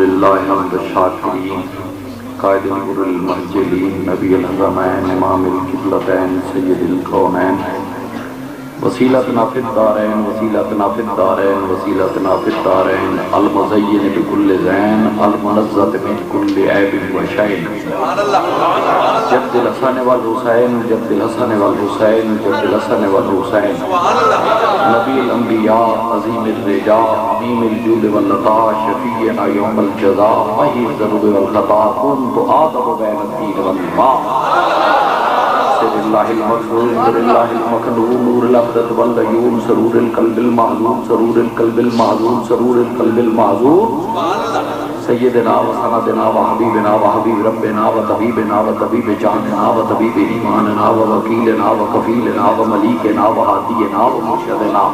للہ حمد الشاکرین قائد الغر المحجلین نبی الحرمین امام القبلتین سید الکونین وسیلتنا فی الدارین وسیلتنا فی الدارین وسیلتنا فی الدارین المزین بکل زین المنزت من کل عیب و شین جد الحسن والحسین جد الحسن والحسین جد الحسن والحسین نبی الانبیاء عظیم الرجاء عمیم الجود واللطاء شفیعنا یوم الجزاء محی الذنوب والخطا کنت آدم بین الدین والماء سر اللہ المغفور سر اللہ المکنون نور الابدت والعیون سرور القلب المعذور سرور القلب المعذور سرور القلب المعذور سیدنا و سندنا و حبیبنا و حبیب ربنا و طبیبنا و طبیب جاننا و طبیب ایماننا و وکیلنا و کفیلنا و ملیکنا و ہادینا و مرشدنا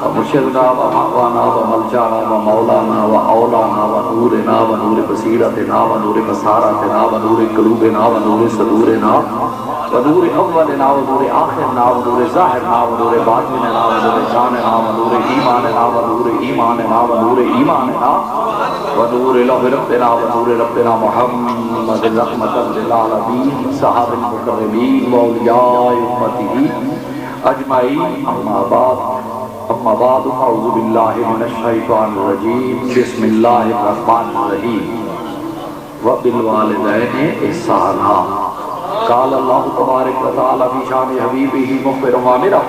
و مرشدنا و مأوانا و ملجانا و مولانا و اولانا و نورنا و نور بصیرتنا و نور بصارتنا و نور قلوبنا و نور صدورنا و نور اولنا و نور آخرنا و نور ظاہرنا و نور باطننا و نور جاننا و نور ایماننا و نور ایماننا و نور ایماننا و نور لوح ربنا و نور ربنا محمد رحمت للعالمین صحاب المکرمین و اولیاء امتہ اجمعین اما بعد اعوذ باللہ من الشیطان الرجیم بسم اللہ الرحمن الرحیم وبالوالدین احسانا قال اللہ تبارک و تعالی فی شان حبیبہ مخبرا وامرا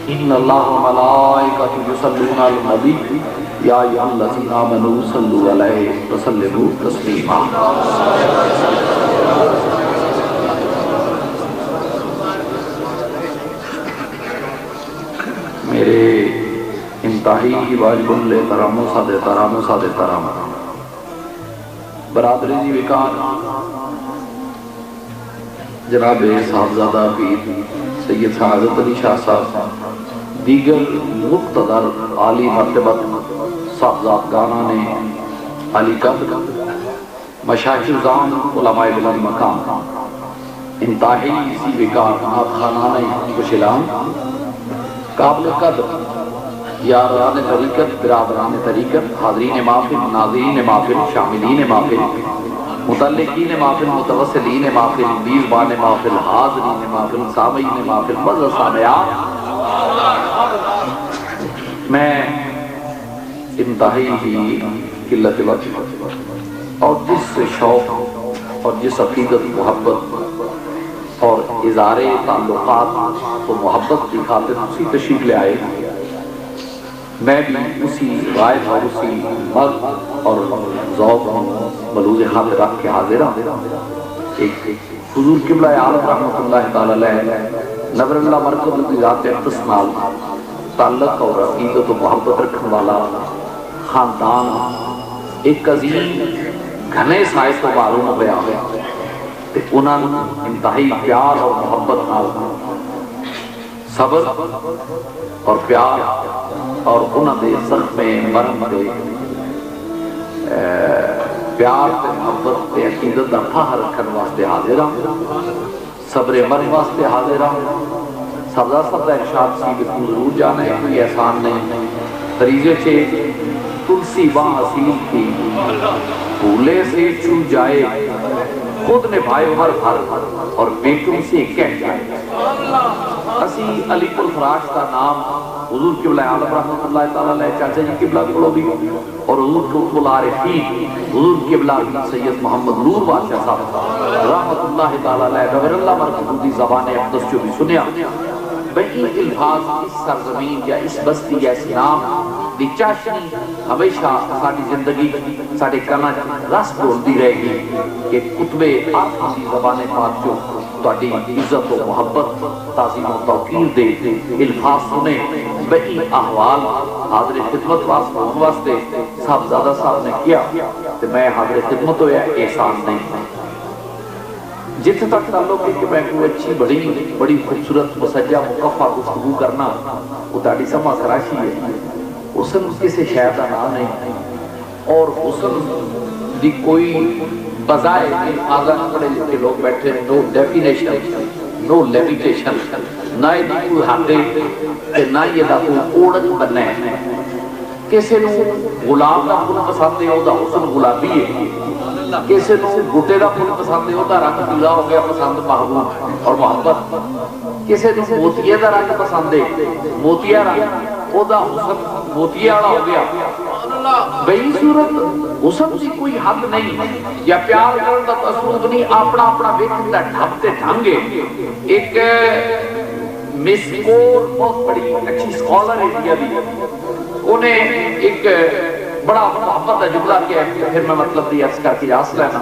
ان اللہ و ملائکۃ یصلون علی النبی یا ایھا الذین آمنوا صلوا علیہ وسلموا تسلیما میرے انتہائی واجب الاحترام صادق برادری جی وکار جناب صاحبزادہ پیر سید سعادت علی شاہ صاحب دیگر مقتدر عالی مرتبت صاحبزادگانہ نے علی قدر مشایخ الزام علماء بلند مقام انتہائی اسی وکار نعت خانانہ کشلان قابل قدر یاران طریقت برادران طریقت حاضرین محفل ناظرین محفل شاملین محفل متعلقین محفل متوسلین محفل میزبان محفل حاضرین محفل سامعین محفل مزہ سامعات میں انتہائی ہی قلت وقت اور جس شوق اور جس عقیدت محبت اور اظہار تعلقات و محبت کی خاطر اسی تشریف لے آئے میں بھی اسی غائب اور اسی مرد اور ذوق ملوز خاطر رکھ کے حاضر ہوں ایک حضور قبلہ عالم رحمۃ اللہ تعالی علیہ نظر اللہ مرکز کی ذات اختصمال تعلق اور عقیدت و محبت رکھنے والا خاندان ایک عظیم گھنے سائے تو معلوم ہوا انہوں نے انتہائی پیار اور محبت نال صبر اور پیار اور انہوں نے زخم مرم دے پیار تے محبت تے عقیدت دا فخر رکھن واسطے حاضر ہوں صبر مرم واسطے حاضر ہوں سبزہ سبزہ ارشاد سی بکن ضرور جانے کوئی احسان نہیں طریقے چھے تلسی باں حسین کی بھولے سے چھو جائے خود نے بھائی عمر بھر اور بیٹوں سے کہہ جائے اسی علی پل فراش کا نام حضور قبلہ عالم رحمۃ اللہ تعالیٰ علیہ چاچا جی قبلہ کو بھی اور حضور قطب العارفین حضور قبلہ سید محمد نور بادشاہ صاحب رحمۃ اللہ تعالیٰ علیہ نور اللہ مرکز کی زبان اقدس جو بھی سنیا بہی الفاظ اس سرزمین یا اس بستی یا اس نام دی چاشنی ہمیشہ ساری زندگی ساڑھے کنا رس بولتی رہے گی کہ کتب آپ کی زبان پاک جو تواڈی عزت و محبت تعظیم و توقیر دے الفاظ سنے بہی احوال حاضر خدمت واسطے صاحبزادہ صاحب نے کیا کہ میں حاضر خدمت ہویا احسان نہیں جتنے تک تعلق ہے کہ میں کوئی اچھی بڑی خوبصورت مسجہ مکفہ گفتگو کرنا وہ تاڑی سما کراشی ہے حسن کسی شاید نام نہیں اور حسن دی کوئی بظاہر آزان پڑے لکھے لوگ بیٹھے نو ڈیفینیشن نو لیمیٹیشن نہ یہ کوئی حقے نہ یہ دا کوئی اوڑک بننے کسی نو غلام دا پھول پسند ہے، وہ حسن گلابی ہے، کسی نو بوٹے دا پھول پسند ہے، وہ رنگ پیلا ہو گیا، پسند محبوب اور محبت، کسی نو موتیے دا رنگ پسند ہے، موتیا رنگ، وہ حسن موتیے والا ہو گیا۔ بئی صورت حسن کی کوئی حد نہیں، یا پیار کرن دا اسلوب نہیں، اپنا اپنا ویکھن دا ڈھنگ تے ڈھنگ ہے۔ ایک مس کور بہت بڑی اچھی سکالر انڈیا دی، انہیں ایک بڑا محبت کا جملہ کیا ہے، پھر میں مطلب دی عرض کر کے آس لینا،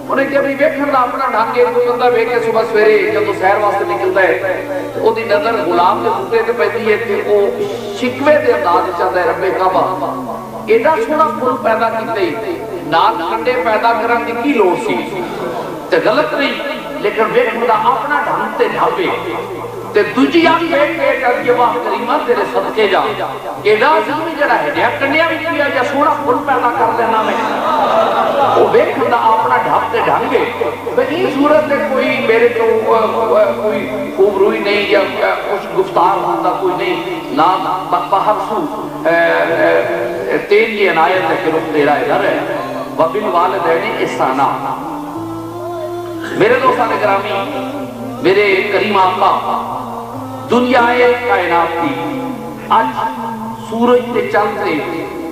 انہیں کیا بھی ویکھن دا اپنا ڈھنگ ہے، کوئی بندہ ویکھ کے صبح سویرے جب تو سیر واسطے نکلتا ہے وہ دی نظر غلام کے بوٹے تے پیندی ہے تے وہ شکوے دے انداز چاہتا ہے رب کعبہ ایڈا سونا پھول پیدا کیتے نال کنڈے پیدا کرن دی کی لوڑ سی، تے غلط نہیں، لیکن ویکھن دا اپنا ڈھنگ تے ڈھابے تے دوجی آنکھ بیٹھ کے کر یہ واہ کریمہ تیرے صدقے جا ایڈا عظیمی جڑا ہے جہاں کنڈیاں بھی کیا یا سونا پھول پیدا کر دینا میں وہ ویکھن دا اپنا ڈھاب تے ڈھانگے بہی صورت کوئی میرے تو کوئی خوبروئی نہیں یا کچھ گفتار ہوتا کوئی نہیں، نا باہر سو تین یہ عنایت ہے کہ رخ تیرا ادھر ہے وَبِالْوَالِدَيْنِ إِحْسَانًا۔ میرے دوستان گرامی، میرے کریم آقا دنیا کائنات کی آج سورج تے چلتے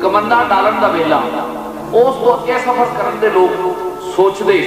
کمندہ ڈالن دا ویلا اس کو اگے سفر کرن دے لوگ سوچ دے،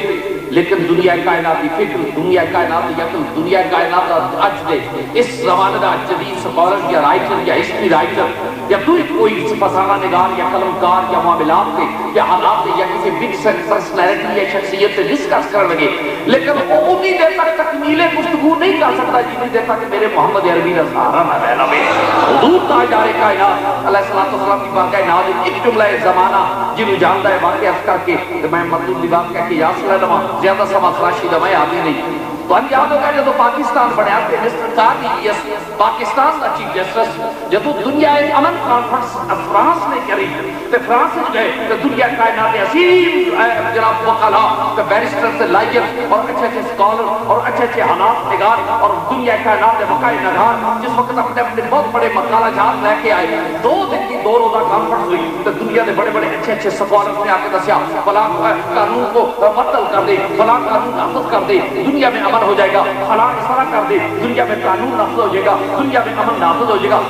لیکن دنیا کائنات کی فکر، دنیا کائنات کی یقل، دنیا کائنات اج دے اس زمانے دا جدید سکالر یا رائٹر یا ہسٹری رائٹر یا کوئی فسانہ نگار یا قلمکار یا معاملات کے یا حالات یا کسی بگ پرسنالٹی یا شخصیت سے ڈسکس کر لگے، لیکن وہ اتنی دیر تک تکمیل گفتگو نہیں کر سکتا جتنی دیر تک میرے محمد عربی کا سہارا نہ رہنا میں حضور تاجدار کائنات علیہ السلام کی واقعہ نازل ایک جملہ زمانہ جنہوں جانتا ہے واقعہ کر کے میں مطلوب لباس کہہ کے یا صلی اللہ علیہ وسلم زیادہ سما فراشی دمائے آتی نہیں تو ہم یاد ہوگا جب پاکستان بڑھے آتے مسٹر کارنیلیس پاکستان کا چیف جسٹس جب دنیا امن کانفرنس فرانس نے کری تو فرانس میں گئے تو دنیا کائنات عظیم جناب وکلا تو بیرسٹر سے لائر اور اچھے اچھے سکالر اور اچھے اچھے حالات نگار اور دنیا کائنات وقائع نگار جس وقت اپنے اپنے بہت بڑے مقالہ جات لے کے آئے 2 دن کی 2 روزہ کانفرنس ہوئی تو دنیا کے بڑے بڑے اچھے اچھے سکالر نے آ کے دسیا فلاں قانون کو معطل کر دے، فلاں قانون نافذ کر دے، دنیا میں امن ہو جائے گا، فلاں اس طرح کر دے، دنیا میں قانون نافذ ہو جائے گا، دنیا میں امن نافذ ہو جائے گا،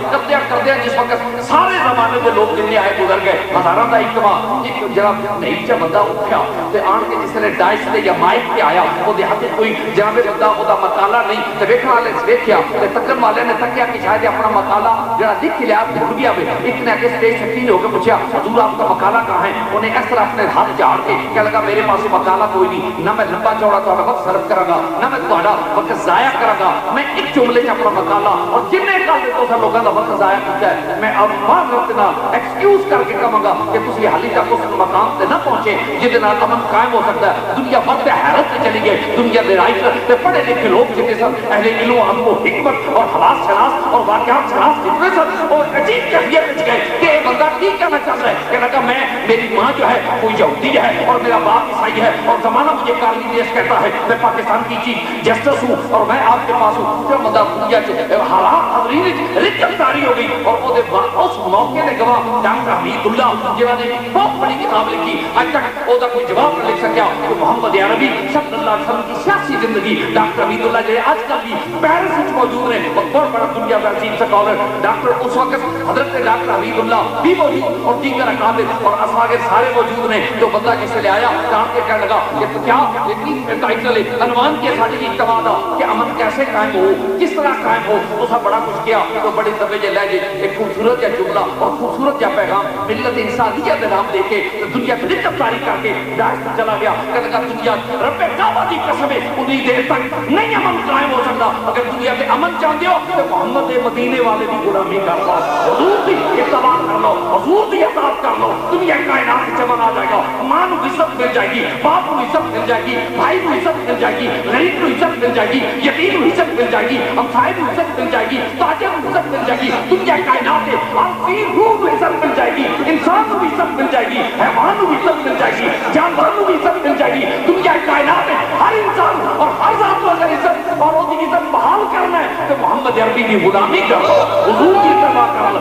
کردیا جس وقت سارے زمانے کے لوگ دنیا آئے گزر گئے، ہزاراں دا اجتماع ایک جناب نہیں جا بندہ اٹھیا تے آن کے جس نے ڈائس تے یا مائک پہ آیا وہ دیہاتی کوئی جناب بندہ وہ مقالہ نہیں تے ویکھن والے ویکھیا تے تکن والے نے تکیا کہ شاید اپنا مقالہ جڑا لکھ لیا بھول گیا وے، ایک نے آگے سٹیج سکین ہو کے پوچھا حضور آپ کا مقالہ کہاں ہے؟ انہیں اس طرح اپنے ہاتھ جھاڑ کے کہنے لگا میرے پاس مقالہ کوئی نہیں، نہ میں لمبا چوڑا تھوڑا وقت صرف کرا گا، نہ میں تھوڑا وقت ضائع کرا گا، میں ایک جملے سے اپنا مقالہ اور جنہیں کل دیتوں سے لوگوں کا وقت ضائع کیا ہے میں اب معذرت نہ ایکسکیوز کر کے کہوں گا کہ تسی حالی تک اس مقام سے نہ پہنچے جس نال امن قائم ہو سکتا ہے۔ دنیا بہت حیرت سے چلی گئی، دنیا کے رائٹر تے پڑھے لکھے لوگ جتنے سن اہل علم و ہم کو حکمت اور حالات شناس اور واقعات شناس جتنے سن اور عجیب کیفیت میں گئے کہ یہ بندہ ٹھیک کہنا چاہتا ہے کہ لگا میں میری ماں جو ہے وہ یہودی ہے اور میرا باپ عیسائی ہے اور زمانہ مجھے کارنیلیس کہتا ہے میں پاکستان کی چیف جسٹس ہوں اور میں آپ کے پاس ہوں، جو بندہ دنیا کے حالات حضرین رکت تاری ہو گئی اور اس موقع نے گواہ ڈاکٹر حمید اللہ جنہوں نے بہت بڑی کتاب لکھی آج تک وہ کوئی جواب نہ لکھ سکیا کہ محمد عربی صلی اللہ علیہ وسلم کی سیاسی زندگی ڈاکٹر حمید اللہ جو آج کل بھی پیرس میں موجود ہیں اور بہت بڑا دنیا کا عظیم سکالر ڈاکٹر اس وقت حضرت ڈاکٹر حمید اللہ بھی موجود اور دیگر اکابر اور اساگر سارے موجود ہیں، جو بندہ جس سے لے آیا جان کے کہنے لگا کہ کیا اتنی ٹائٹل عنوان کے ساتھ اجتماع دا کہ امن کیسے قائم ہو، کس طرح قائم ہو، اس بڑا کچھ کیا تو بڑی دبے جے لے جے ایک خوبصورت یا جملہ اور خوبصورت یا پیغام ملت انسانیت نام دے کے دنیا کی رکت تاری کر کے داعش میں چلا گیا کہ لگا دنیا رب کعبہ کی قسم ہے انہی دیر تک نہیں امن قائم ہو سکتا، اگر دنیا کے امن چاہتے ہو تو محمد مدینے والے کی غلامی کر لو، حضور کی اتباع کر لو، حضور کی اطاعت کر لو، دنیا کائنات کی چمن آ جائے گا، ماں کو عزت مل جائے گی، باپ کو عزت مل جائے گی، بھائی کو عزت مل جائے گی، غریب کو عزت مل جائے گی، یتیم کو عزت مل جائے گی، ہمسائے کو عزت مل جائے گی، تاجر کو عزت مل جائے گی، دنیا کائنات ہے ہر چیز روح کو عزت مل جائے گی، انسان کو بھی عزت مل جائے گی، حیوان کو بھی عزت مل جائے گی، جانور کو بھی عزت مل جائے گی، دنیا کائنات ہے ہر انسان اور ہر ذات کو اگر عزت اور وہ عزت بحال کرنا ہے تو محمد عربی کی غلامی کر لو، حضور کی اتباع کر لو۔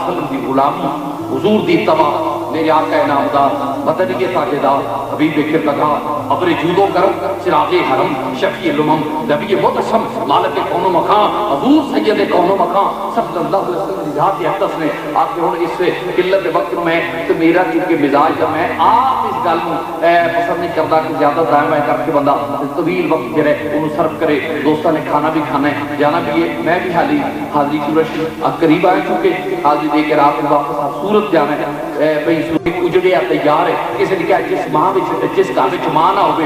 علیہ وسلم کی غلامی، حضور دی اتباع، میرے آقا نامدار مدنی تاجدار حبیب کردگار ابر جود و کرم چراغ حرم شفیع الامم نبی متشم مالک کون و مکان حضور سید کون و مکان صلی اللہ علیہ وسلم ذات اقدس نے آپ کے ہوں اس قلت وقت میں تو میرا کیونکہ مزاج کا میں آپ اس گل پسند نہیں کرتا کہ زیادہ ٹائم کر کے بندہ طویل وقت جو ہے انہوں صرف کرے. دوستوں نے کھانا بھی کھانا ہے جانا بھی ہے. میں بھی حاضری سورج قریب آئے چونکہ حاضری دے کے رات میں واپس سورت جانا ہے بھئی سورج اجڑیا تیار ہے. کسی نے کہا جس ماں جس گھر میں ماں نہ ہوئے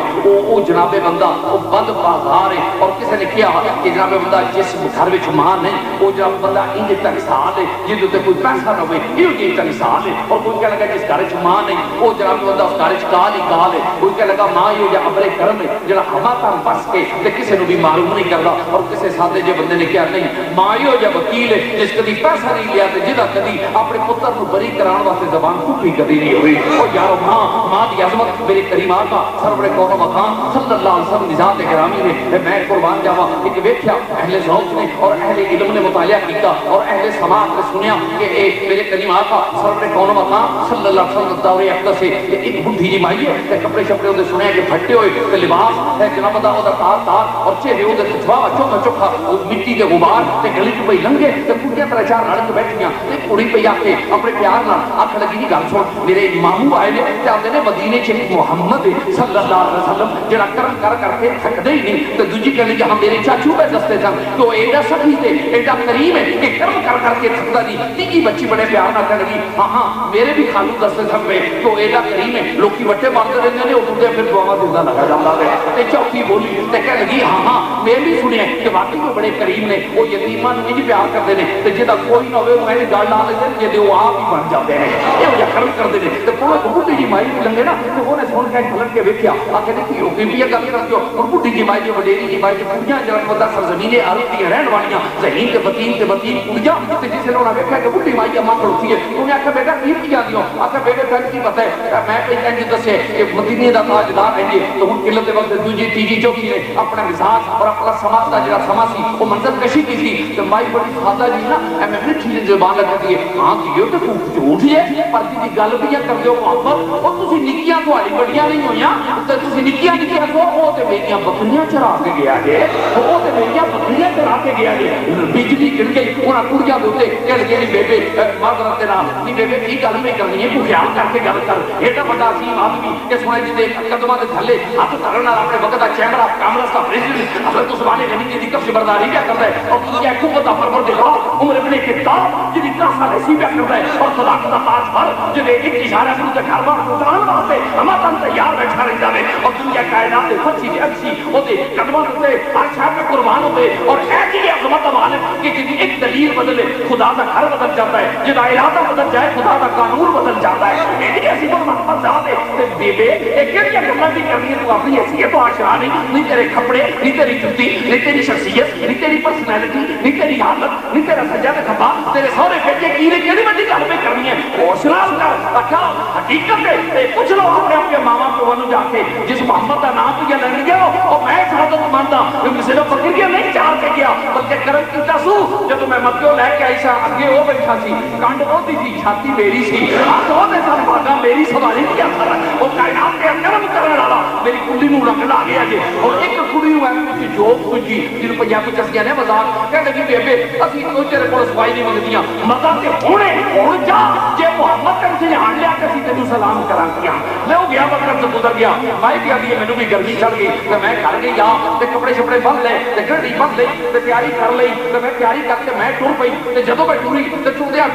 وہ جناب بندہ وہ بند بازار ہے. اور کسی نے کہا کہ جناب بندہ جس گھر میں ماں نہیں وہ جناب بندہ انج تنسال ہے جن تے کوئی پیسہ نہ ہوئے یہ جی تنسال ہے. اور کوئی کہہ لگا جس گھر میں ماں نہیں وہ جناب بندہ اس گھر کال ہی کال ہے. کوئی کہہ لگا ماں یہ یا ابرے کرم ہے جڑا ہما تن بس کے تے کسی نے بھی معلوم نہیں کرتا. اور کسی سادے جے بندے نے کہا نہیں ماں یہ یا وکیل ہے جس کدی پیسہ نہیں لیا تے جدا کدی اپنے پتر نو بری کران واسطے زبان ٹوٹی کدی نہیں ہوئی. اور یار ماں دی عظمت میرے کریم آقا سرور کون و مکان صلی اللہ علیہ وسلم ذات گرامی نے میں قربان جاواں ایک ویکھیا اہل ذوق نے اور اہل علم نے مطالعہ کیتا اور اہل سماعت نے سنیا کہ اے میرے کریم آقا سرور کون و مکان صلی اللہ علیہ وسلم دور اقدس سے ایک بڈھی جی مائی ہے تے کپڑے شپڑے اودے سنیا کہ پھٹے ہوئے تے لباس ہے جناب دا اودا تار تار اور چہرے اودے چوا چوکھا چوکھا مٹی دے غبار تے گلی چ پئی لنگے تے کڑیاں طرح چار رل کے بیٹھیاں تے کڑی پئی آ کے اپنے پیار نال آکھ لگی جی گل سن میرے ماموں آئے نے تے آندے نے مدینے چ محمد صلی اللہ علیہ وسلم جڑا کرم کر کے تھکدے ہی نہیں تے دوجی کہنے کہ ہم میرے چاچو پہ دستے سن تو ایڈا سخی تے ایڈا کریم ہے کہ کرم کر کے تھکدا نہیں. تیجی بچی بڑے پیار نال کہنے لگی ہاں ہاں میرے بھی خالو دستے سن پہ تو ایڈا کریم ہے لوکی وٹے مارتے رہندے نے اٹھدے پھر دعاواں دیندا لگا جاندا ہے. تے چوتھی بولی تے کہنے لگی ہاں ہاں میں بھی سنیا کہ واقعی وہ بڑے کریم نے وہ یتیماں نوں انج پیار کرتے ہیں تے جدا کوئی نہ ہوے میں گل لا لیندے جے وہ آپ ہی بن جاندے ہیں یہ جا کرم کرتے ہیں. تے کوئی بڈھی جی مائی لنگے نا تے اونے سن کے پلٹ کے ویکھیا آکھے کی ہو گئی گل کر دیو. اور بڈھی جی مائی وڈیری جی مائی کڑیاں جڑا بندہ سرزمین ارض دی رہن والیاں ذہین تے وطین کڑیاں تے جس نے انہاں ویکھیا کہ بڈھی مائی اماں کھڑوتی ہے انہیں آکھیا بیٹا کی جاندی ہو آکھیا بیٹے تینوں کی پتہ ہے میں کوئی انج دسے کہ مدینے دا تاجدار ہے جی تو ہن قلت وقت دوجی تیجی چوتھی نے اپنا مزاج اور اپنا سماج دا جڑا سما سی وہ منظر کشی کی سی تے مائی بڑی سادہ جی نا میں میٹھی زبان لگتی ہے ہاں کیو تے تو جھوٹ ہے پر جی گل بھی کر دیو محبت اور تسی نکیاں تہاڈی بڑیاں نہیں ہویاں تے تسی نکیاں کو او تے میریاں بکریاں چرا کے گیا جے او تے میریاں بکریاں چرا کے گیا جے. بجلی گر گئی انہاں کڑیاں دے اوتے کہہ لگے نہیں بیبے معذرت دے نال نہیں بیبے کی گل نہیں کرنی ہے تو خیال کر کے گل کر. ایڈا بڑا عظیم آدمی کہ سونے جی دے قدماں دے تھلے ہاتھ دھرن نال اپنے وقت دا چیمبر آف کامرس دا پریزیڈنٹ حضرت عثمان غنی دی کفش برداری کیا کردا ہے اور دنیا حکومت دا پروردگار عمر ابن خطاب جی دی کاس نال اسی کیا کردا ہے اور صداقت دا تاجدار جے ایک اشارہ سے تے گھر بار پہنچان واسطے ہم تن تیار بیٹھا رہندا ہے اور دنیا کائنات دے سچی تے اچھی او دے قدماں تے ہر شے پہ قربان ہوتے اور ایسی عظمت مالک کہ جی ایک دلیل بدلے خدا دا گھر بدل جاتا ہے جدا ارادہ بدل جائے خدا دا قانون بدل جاتا ہے. ایسی تو محمد ذات ہے تے بیبے ایک کیڑی گلاں دی کرنی ہے تو اپنی حیثیت تو آشنا نہیں تیرے کپڑے نہیں تیری جُتی نہیں تیری شخصیت نہیں تیری پرسنالٹی نہیں تیری حالت نہیں تیرا سجا تے کھبا تیرے سارے بیٹے کی نے کیڑی بڑی گل پہ کرنی ہے حوصلہ کر اچھا حقیقت ہے پوچھ لو اپنے ماما پیو نوں جا کے جس محمد دا نام تو لین گیا اور میں شہادت مانتا کہ صرف فقیر نہیں چاہ کے گیا بلکہ کرم کیتا سو جب میں مکیوں لے کے آئی سا اگے وہ بیٹھا سی کنڈ ہوتی تھی چھاتی میری سی ہاتھ ہوتے سن بھاگا میری سواری کیا تھا وہ کائنات کے کرم کرنے والا میری کلی نوں رنگ لا گیا جی. اور ایک کڑی نوں ایویں جوک سوچی جن پنجابی چسیاں نے مذاق کہنے لگی بیبے اسی کوئی تیرے کول سوائی نہیں منگدیاں مزہ تے ہونے ہن جا جے محمد تن سے ہان لیا کہ اسی تینوں سلام کراں کیا میں وہ گیا بکر سے گزر گیا مائی بھی آدھی مینوں بھی گرمی چڑھ گئی تے میں گھر گئی آ تے کپڑے شپڑے بن لے تے گھڑی بن لئی تے تیاری کر لئی تے میں تیاری کر کے میں ٹر پئی تے جدوں میں ٹری تے ٹردیا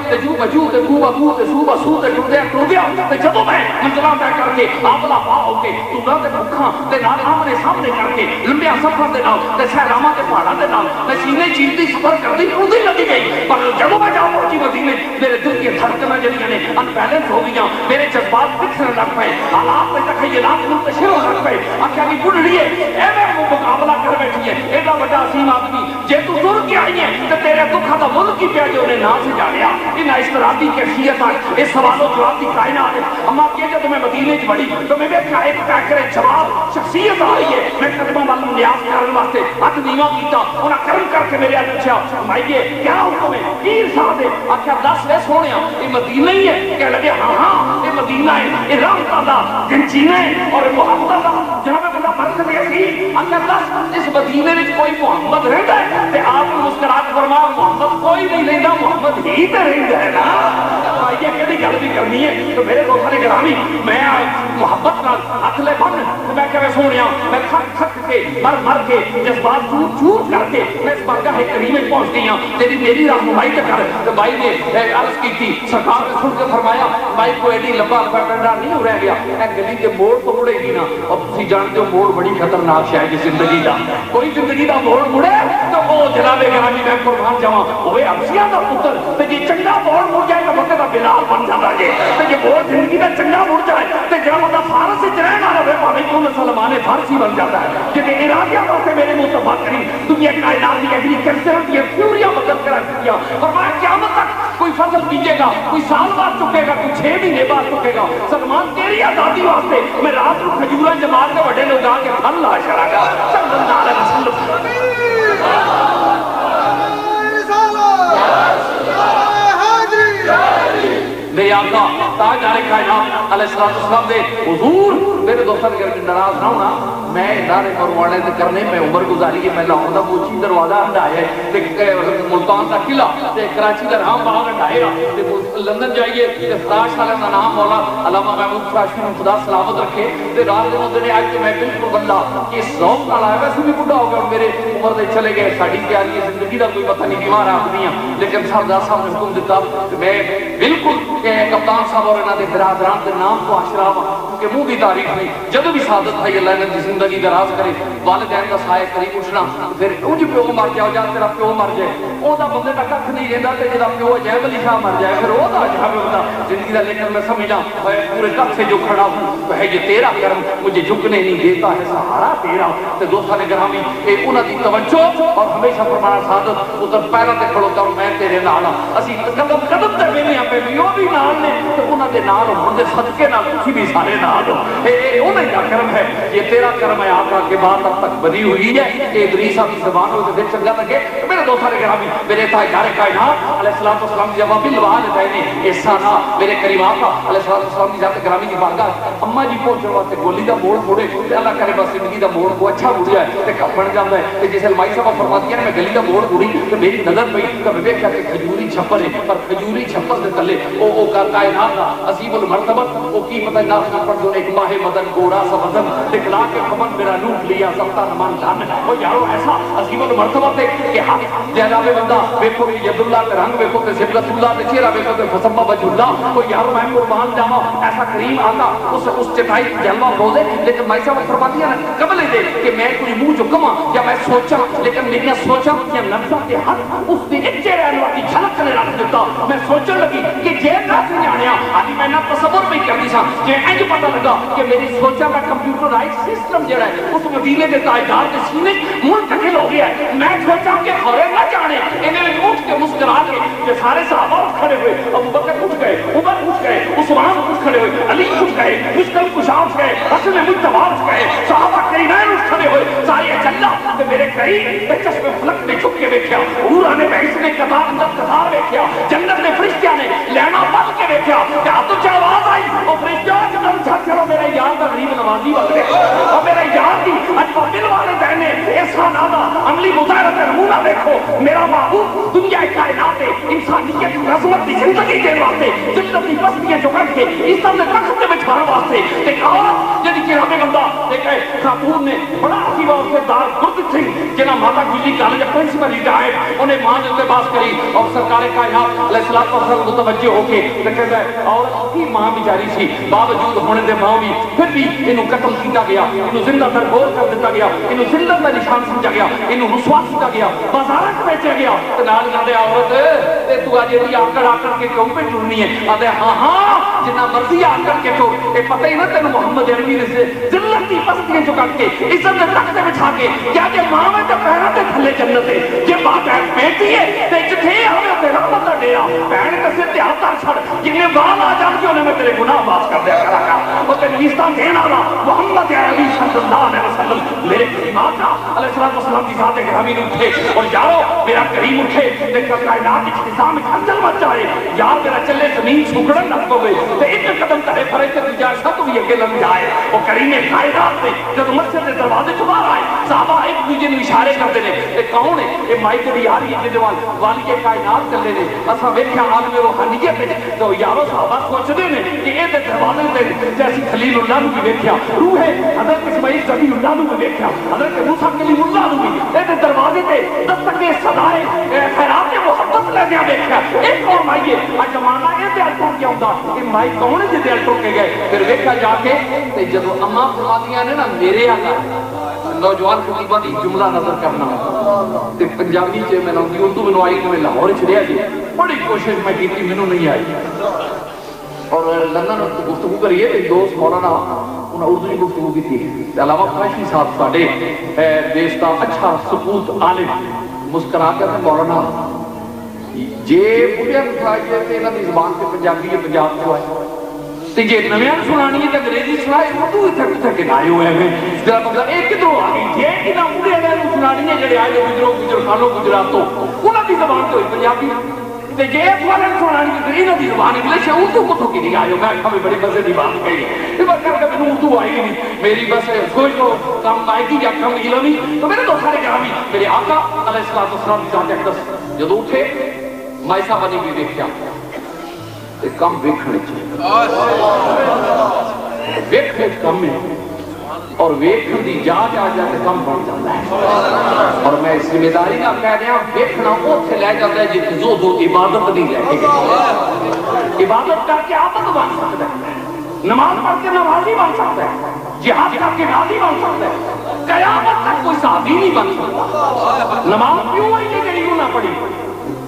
تے جو بجو تے کو ابو تے سو بسو تے ٹردیا تے جدوں میں منزلاں طے کر کے آپلا پا ہو کے ٹوراں تے بکھاں تے نال آمنے سامنے کر کے لمبے سفر دے نال تے صحراواں تے پہاڑاں دے نال میں سینے چیرتی سفر کردی ٹردی لگی گئی پر جدوں میں جا پہنچی مدینے میرے دل کی دھڑکناں جڑیاں نے ان بیلنس ہو گئیاں میرے جذبات بکھرن لگ پئے حالات میں تخیلات منتشر ہو رکھ پہ آخیا کی بڑھڑی ہے اے میں مقابلہ کر بیٹھی ہے ایڈا بڑا عظیم آدمی جے تو تر کے آئی ہے تو تیرے دکھا دا ملک کی پیا جو انہیں نہ سے جانیا ان اشتراتی کیفیت آئے اس سوال و جواب دی کائنات ہے اما کیا جب میں مدینے چ بڑی تو میں بیٹھا ایک پیکرے جواب شخصیت آ رہی ہے میں قدمہ معلوم نیاز کرنے واسطے ہاتھ نیواں کیتا انہاں کرم کر کے میرے ہاتھ پوچھا مائیے کیا حکم ہے پیر صاحب ہے آخیا 10 وے سونیا یہ مدینہ ہی ہے کہنے لگے ہاں یہ مدینہ ہے یہ رحمت اللہ گنجینہ ہے اور محمد اللہ جہاں میں بڑا برکت ہے سی آخیا 10 اس مدینے میں کوئی محمد رہتا ہے تے آپ مسکرات فرما محمد کوئی نہیں لینا محمد ہی تے رہتا ہے نا مائیے کدی گل بھی کرنی ہے تو میرے دوستاں نے گرامی میں محبت نال ہاتھ لے بن میں کہ سونیا میں تھک تھک کے مر کے جذبات چور چور کر کے میں اس بارگاہ کریم میں پہنچ گئی ہوں تیری میری رہنمائی کر تو بھائی نے عرض کی تھی سرکار نے سن کے فرمایا بھائی کوئی ایڈی لمبا ڈنڈا نہیں ہو رہ گیا اے گلی کے موڑ تو مڑے گی نا اور تسی جانتے ہو موڑ بڑی خطرناک شے ہے زندگی دا کوئی زندگی دا موڑ مڑے تو وہ جناب گرامی میں قربان جاواں اوے ابسیاں دا پتر تے جی چنگا موڑ مڑ جائے تو وقت دا بلال بن جاتا جے تے جے موڑ زندگی دا چنگا مڑ جائے تے جڑا بندہ فارس وچ رہن والا ہوے بھاویں کوئی مسلمان فارسی بن جاتا ہے کہ ارادیہ واسطے میرے مصطفیٰ کریم دنیا کائنات کی ایگریکلچر کی تھیوریاں بدل کر رکھ دیا فرمایا قیامت تک کوئی فصل بیجے گا کوئی سال بعد چکے گا کوئی 6 مہینے بعد چکے گا سلمان تیری آزادی واسطے میں رات کو کھجوراں جما کے بڑے لوگ آ کے پھل لا چھڑا گا صلی اللہ علیہ وسلم میرے آقا تاجدار کائنات علیہ السلام دے حضور میرے دوستوں کے ناراض نہ ہونا میں ادارے کروانے تے کرنے میں عمر گزاری ہے میں لاہور دا پوچھی دروازہ ہٹایا تے ملتان دا قلعہ تے کراچی دا رام باغ ہٹایا تے لندن جائیے تے فراش والا دا نام مولا علامہ محمود فراش نے خدا سلامت رکھے تے رات دن ہوندے نے اج تے میں بالکل بندہ کہ ذوق نال آیا ویسے بھی بڈھا ہو گیا میرے عمر دے چلے گئے ساڈی تیاری زندگی دا کوئی پتہ نہیں بیمار آدمی ہاں لیکن سردار صاحب نے حکم دیتا کہ میں بالکل کہ کپتان صاحب اور انہاں دے برادران دے نام کو آشرا کہ منہ کی تاریخ نہیں جب بھی سعادت بھائی اللہ نے زندگی دراز کرے والدین کا سایہ قریب اٹھنا پھر اونج پیو مر جاؤ یا تیرا پیو مر جائے وہ دا بندے کا کھ نہیں رہندا تے جدا پیو عجیب علی شاہ مر جائے پھر وہ دا عجیب ہوتا زندگی دا لیکن میں سمجھا پورے کف سے جو کھڑا ہوں وہ ہے یہ تیرا کرم مجھے جھکنے نہیں دیتا ہے سہارا تیرا تے دوستاں نے گرامی اے انہاں دی توجہ اور ہمیشہ فرمایا سعادت ادھر پیروں تے کھڑوتا ہوں میں تیرے نال اسی قدم قدم تے وینے پہ وہ بھی نال نے تے انہاں دے نال ہون دے صدقے نال تسی بھی سارے نال ہو انہیں کا کرم ہے یہ تیرا کرم ہے آقا کے بعد اب تک بنی ہوئی ہے کہ ادریس کی زبان ہو تو چنگا لگے میرے دوستاں نے کہا میرے تاجدار کائنات علیہ السلام کی جواب بالوالدین احسانا میرے کریم آقا علیہ السلام کی ذات گرامی کی بارگاہ اما جی پہنچنے واسطے گولی دا موڑ موڑے تے اللہ کرے بس زندگی دا موڑ کو اچھا مڑیا ہے تے کب بن جاندا ہے تے جس المائی صاحب فرماتی ہیں میں گلی دا موڑ مڑی تے میری نظر پئی تے میں ویکھیا کہ کھجوری چھپر ہے پر کھجوری چھپر دے تلے او کا کائنات دا عظیم المرتبت او کی پتہ نہ پر جو ایک ماہ مدن گورا سا بدن دکھلا کے کمن میرا لوٹ لیا سبتا نمان جان وہ یارو ایسا عظیم المرتبہ تے کہ حق جناب بندہ دیکھو یہ عبد اللہ کے رنگ دیکھو تے سبت اللہ تے چہرہ دیکھو تے فسما وجہ اللہ وہ یارو میں قربان جاواں ایسا کریم آقا اس چٹائی جلوہ بولے لیکن میں صاحب فرماتی ہے نا قبل دے کہ میں کوئی منہ جو کما یا میں سوچا لیکن میری سوچا کہ نفسا کے حق اس نے اچے رہنے والی جھلک نے رکھ دیتا میں سوچنے لگی کہ جے نہ جانیا آدھی میں نہ تصور بھی کرتی سا جے انج پتہ لگا کہ میری سوچا میں کمپیوٹرائز سسٹم جڑا ہے اس مدینے کے تاجدار کے سینے منتقل ہو گیا ہے میں سوچا کہ خورے نہ جانے انہیں اٹھ کے مسکرا کے کہ سارے صحابہ اٹھ کھڑے ہوئے ابو بکر اٹھ گئے عمر اٹھ گئے عثمان اٹھ کھڑے ہوئے علی اٹھ گئے مشکل کشا اٹھ گئے حسن مجتبی اٹھ گئے صحابہ کریمین اٹھ کھڑے ہوئے سارے اجلہ کہ میرے قریب میں چشم فلک میں چھپ کے دیکھا حورا نے بحث نے قطار دیکھا جنت نے فرشتیاں نے لینا بل کے دیکھا کہ تو کیا آواز آئی اور فرشتیاں قدم چھٹ چلو میرے یار کا غریب نوازی وقت اور میرے یار کی اجبا دل والے دہنے ایسا نادا عملی مظاہرت نمونہ دیکھو میرا محبوب دنیا کائنات انسانیت رضمت کی زندگی دے واسطے جنت کی بستیاں جو کر کے اس طرح سے رکھت کے بچھانے واسطے ایک عورت جنہی کہ ہمیں بندہ ایک خاتون نے بڑا عقیبہ اس کے دار گرد تھی جنہ ماتا گجری کالج پرنسپل ریٹائرڈ انہیں ماں جلتے باس کری اور سرکار کائنات علیہ السلام متوجہ ہو کے کہتا ہے عورت کی ماں بیچاری سی باوجود ہونے دے ماں بھی پھر بھی انہوں قتل کیتا گیا انہوں زندہ درگور کر دیتا گیا انہوں ذلت میں نشان سمجھا گیا انہوں رسوا کیتا گیا بازارت بیچے گیا تو نال کہتے عورت تے تو آج یہ آکڑ کے کیوں پہ ٹرنی ہے آدھے ہاں جنہ مرضی آ کر کے تو یہ پتہ ہی نہ تین محمد عربی نے سے ذلت کی پستیاں چکا کے عزت کے تختے بچھا کے کیا کہ ماں میں تے پیراں تے تھلے جنت ہے یہ بات ہے بیٹی ہے تے جتھے آوے تے رحمت دا ڈیرا بہن تے سر تے ہاتھ کر چھڑ جنے وال آ جان کے انہیں میں تیرے گناہ معاف کر دیا کرا گا وہ تیری عزت دینا والا محمد عربی صلی اللہ علیہ وسلم میرے کریم آقا علیہ السلام کی ذات گرامی نے اٹھے اور یارو میرا کریم اٹھے دیکھا کائنات کی نظام ہلچل مچ جائے یار میرا چلے زمین سکڑن نہ پوے تے ایک قدم تہے پھرے تے تجا سب بھی اگے لگ جائے وہ کریم کائنات نے جب مسجد کے دروازے تو باہر آئے صحابہ ایک دوسرے نوں اشارے کرتے ہیں یہ کون ہے یہ مائک دی آ رہی ہے جے والی کائنات چلے نے اساں ویکھیا عالم روحانیت تو یارو صحابہ سوچدے نے کہ اے تے دروازے تے جیسی خلیل اللہ نوں بھی ویکھیا روح ہے حضرت اسماعیل ذبیح اللہ نوں بھی ویکھیا حضرت موسیٰ کلیم اللہ نوں بھی اے تے دروازے تے دستک صدائے خیرات محبت لیندے ویکھیا اے کون مائی ہے اج زمانہ اے تے الٹو کیا ہوندا کہ مائی کون ہے جے الٹو کے گئے پھر ویکھا جا کے تے جدوں اماں فرماندیاں نے نا میرے آقا نوجوان خطیبہ دی جملہ نظر کرنا تے پنجابی چ میں نوں اردو میں آئی میں لاہور چ رہیا جی بڑی کوشش میں کیتی مینوں نہیں آئی اور لندن گفتگو کریے تے دوست مولانا انہاں اردو کی گفتگو کی تھی علاوہ قریشی صاحب ساڈے دیش دا اچھا سپوت عالم مسکرا کر مولانا جے بڑھیا بٹھائیے تے انہاں دی زبان تے پنجابی ہے پنجاب تو ہے تے جے نویاں سنانی ہے تے انگریزی سنائے اردو اتھے کتھے کنائے ہوئے ہیں ذرا مطلب ایک کدھروں آ گئی جے انہاں بڑھیا نے سنانی ہے جڑے آئے گجرو گجراتوں انہاں دی زبان تو پنجابی تے جے فورن سنانی ہے انہاں دی زبان انگلش ہے اردو کتھوں کی نہیں آئے میں کبھی بڑی مزے دی بات کہی یہ بات کر کے میں اردو آئی نہیں میری بس کوئی تو کم آئی یا کم علمی تو میرے تو سارے گرامی میرے آقا علیہ السلام کی ذات اقدس جدوں اٹھے مائی صاحب نے بھی دیکھا تے کم ویکھنے ویکھے کم ہے اور ویکھن دی جا جا جا کے کم بن جاتا ہے اور میں اس ذمہ داری نہ کہہ رہا ویکھنا اوتھے لے جاتا ہے جتھے زہد عبادت نہیں لے کے گئے عبادت کر کے عابد بن سکتا ہے نماز پڑھ کے نمازی بن سکتا ہے جہاد کر کے غازی بن سکتا ہے قیامت تک کوئی صحابی نہیں بن سکتا نماز کیوں وہی نہیں نہ پڑھی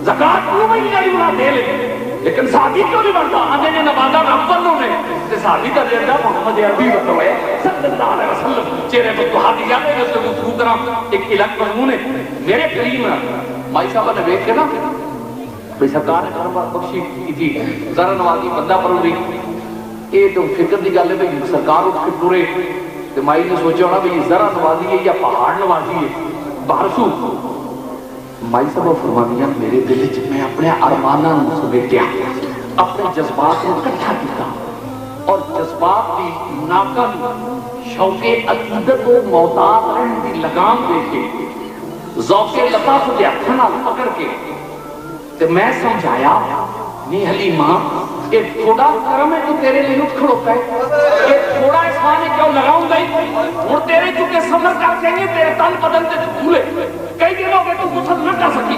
زکات کیوں وہی نہیں دے لے لیکن صحابی کیوں نہیں بنتا آنے نے نمازہ رب بنوں نے تے صحابی کا دیتا محمد عربی بنو ہے صلی اللہ علیہ وسلم چہرے پر تو ہاتھ یاد ہے اس کو کرا ایک الگ مضمون ہے میرے کریم مائی صاحب نے دیکھ کے نا بھئی سرکار نے کرم بخشی کی تھی ذرا نوازی بندہ پروں رہی یہ تو فکر دی گل ہے بھئی سرکار اٹھ کے ٹرے تے مائی نے سوچا ہونا بھئی ذرا نوازی ہے یا پہاڑ نوازی ہے بارسو مائی صاحب فرمانیاں میرے دل وچ میں اپنے ارماناں نوں سمیٹیا اپنے جذبات کو اکٹھا کیتا اور جذبات دی ناکن شوق عقیدت و محتاط رہن دی لگام دے کے ذوق لطافت دے ہتھاں نال پکڑ کے تے میں سمجھایا نی حلیمہ یہ تھوڑا کرم ہے تو تیرے لیے اٹھ کھڑوتا ہے یہ تھوڑا احسان ہے کیوں لگاؤں گا اور تیرے چکے صبر کر چاہیے تیرے تن بدن تے دھولے کئی دنوں میں تو غسل نہ کر سکی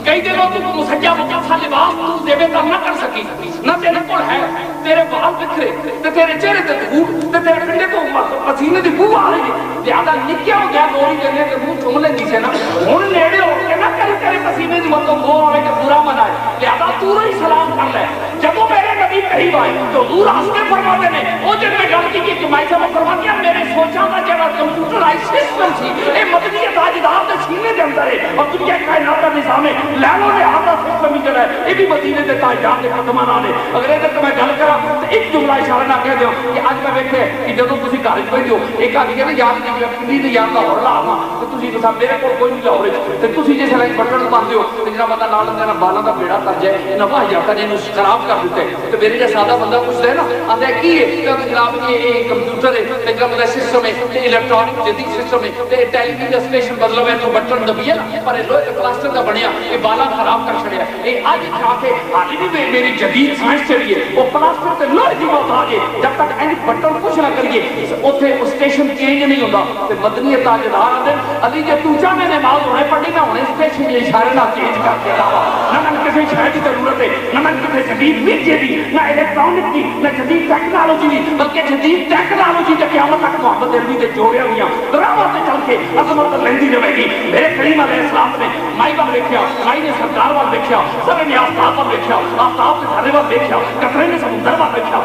کئی دنوں تو مسجہ مقصہ لباس تو دیوے کر نہ کر سکی نہ تیرے کو ہے تیرے بال بکھرے تے تیرے چہرے تے دھول تے تیرے پنڈے کو پسینے دی بو آ رہی لہذا نکیا ہو گیا دوری کرنے کے منہ چوم لیں جسے نا ہن نیڑے ہو کے نہ کرے تیرے پسینے دی مطلب وہ آئے کہ پورا منائے لہذا تو ہی سلام کر لے جب وہ میرے نبی قریب آئے تو دور ہنستے فرماتے نے وہ جن میں گل کی کہ مائی صاحب فرماتے ہیں میرے سوچا تھا جڑا کمپیوٹرائز سسٹم سی اے مدنی تاجدار تے سینے دے اندر ہے اور دنیا کائنات کا نظام ہے لینو نے ہاتھا سسٹم ہی جڑا ہے یہ بھی مدینے دے تاجدار دے ختمانہ نے اگر ادھر تو میں گل کرا تو ایک جملہ اشارہ نہ کہہ دیو کہ اج میں ویکھے کہ جدوں تسی گھر وچ بیٹھے ہو ایک آدمی کہنا یار دی پنڈی تے یار لاہور لاواں تے تسی تو صاحب میرے کول کوئی نہیں لاہور وچ تے تسی جس لائن بٹن پاندے ہو تے جڑا بندہ نال اندر بالاں دا بیڑا کر جائے انہاں واہیاتا جے نو خراب کر دتے تے میرے جا سادہ بندہ پوچھدا ہے نا آندا ہے کی ہے کہ جناب یہ کمپیوٹر ہے تے جناب سسٹم ہے تے الیکٹرانک جدید سسٹم ہے تے ٹیلی ویژن اسٹیشن بدلو ہے تو بٹن دبیے نا پر لوہے دے پلاسٹر دا بنیا یہ بالا خراب کر چھڑیا اے اج جا کے حالی بھی میری جدید سائنس چڑھی ہے وہ پلاسٹر تے لوہے دی بات آ گئے جب تک این بٹن کچھ نہ کریے اوتھے اسٹیشن چینج نہیں ہوندا تے مدنی تاجدار آندے علی جے تو چاہے نماز ہونے پڑھی نہ ہونے اسٹیشن دے اشارے نہ چینج کر کے لاوا نہ من کسی شے دی ضرورت ہے نہ من کسی جدید میڈیا دی نہ الیکٹرانک دی نہ جدید ٹیکنالوجی دی بلکہ جدید ٹیکنالوجی تے قیامت تک محبت دل تے جوڑیا ہویاں دراوا تے چل کے عظمت لیندی رہے گی میرے کریم علیہ السلام نے مائی وال دیکھیا مائی نے سرکار وال دیکھیا سب نے آفتاب وال دیکھیا آفتاب کے سارے وال دیکھیا قطرے نے سمندر وال دیکھیا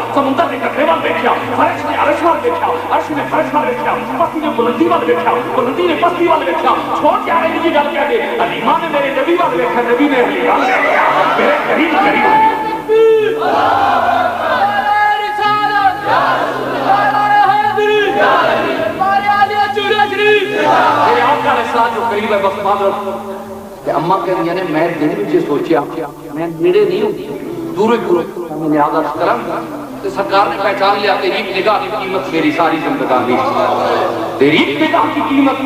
پستی نے بلندی وال دیکھا بلندی نے پستی وال دیکھا چھوڑ کے آگے نہیں گل کہہ دے حلیمہ نے میرے نبی وال دیکھا نبی نے حلیمہ میرے قریب قریب میرے آقا علیہ السلام جو قریب ہے بس معذرت کہ اماں کہہ رہی ہیں میں دن مجھے سوچیا میں نیڑے نہیں ہوں دور میں نے آگا کرم تو سرکار نے پہچان لیا تیری نگاہ کی قیمت میری ساری زندگانی تیری نگاہ کی قیمت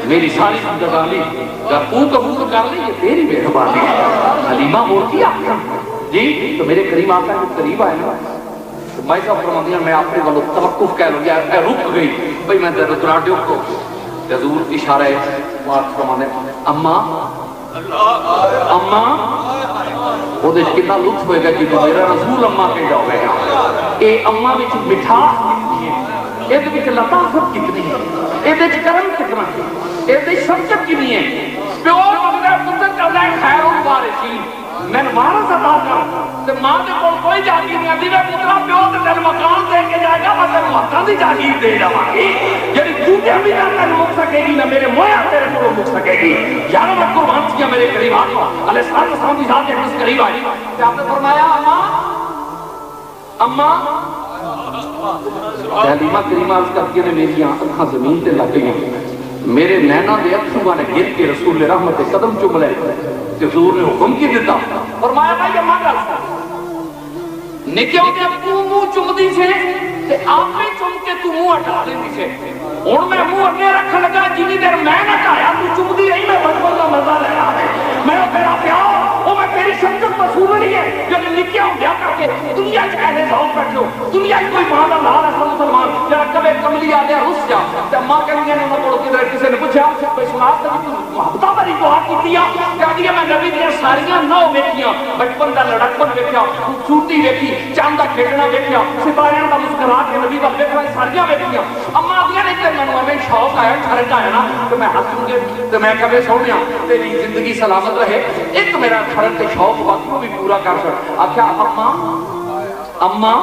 میری ساری زندگانی اگر تو قبول کر لی یہ تیری مہربانی حلیمہ بولتی ہے جی تو میرے کریم آقا جو قریب آئے نا میں صاحب فرماندیاں میں اپنے والوں توقف کہہ لوں گیا رک گئی بھئی میں دراڈیوں کو حضور اشارہ ہے بات فرمانے اماں اماں وہ دیکھ کتنا لطف ہوئے گا جی میرا رسول اماں کہہ جاؤ گے اے اماں وچ مٹھاس کتنی ہے اے وچ لطافت کتنی ہے اے وچ کرم کتنا ہے اے وچ شفقت کتنی ہے پیو مگدا پتر چلدا ہے خیر الوارثین میں وارث عطا کر تے ماں دے کول کوئی جاگیر نہیں آندی میں پترا پیو تے تینوں مکان دے کے جائے گا میں تینوں ہتھاں دی جاگیر دے جاواں گی جڑی جوتے بھی نہ تینوں مک سکے گی نہ میرے مویا تیرے کولوں مک سکے گی یار میں قربان کیا میرے قریب آ علیہ السلام کی ذات اقدس قریب آئی تے آپ نے فرمایا اماں حلیمہ کریمہ عرض کر کے نے میری آنکھاں زمین تے لگ گئی میرے نینا دے اکھوں نے گر کے رسول رحمت قدم چوم لے کہ حضور نے حکم کی دیتا فرمایا بھائی اماں گل نکیوں کے تو منہ چمدی سے تے آپ میں چم کے تو منہ ہٹا لیندی سے ہن میں منہ اگے رکھ لگا جنی دیر میں نہ کھایا تو چمدی رہی میں بچپن کا مزہ لے رہا ہے میں تیرا پیار وہ میں تیری شفقت مسئول نہیں ہے جو نکیا ہو گیا کر کے دنیا کے اہل ذوق بیٹھے ہو دنیا کی کوئی ماں لال ہے مسلمان جڑا کبھی کملی آ گیا رس جا تے ماں کہندی نے انہاں کول کدھر کسی نے پوچھا کوئی سنا تے محبت بڑی دعا کیتی ہے کہندی میں نبی دی ساریاں نو ویکھیاں بچپن دا لڑکپن ویکھیا خوبصورتی ویکھی چاند دا کھیڈنا ویکھیا ستاریاں دا مسکرا کے نبی ول ویکھنا ساریاں ویکھیاں اما آدیاں نے تے مینوں میں شوق آیا ٹھرک آیا نا تے میں ہنسوں گے تے میں کہے سونیا تیری زندگی سلامت رہے ایک میرا ٹھرک تے شوق باقی بھی پورا کر سک آکھیا اماں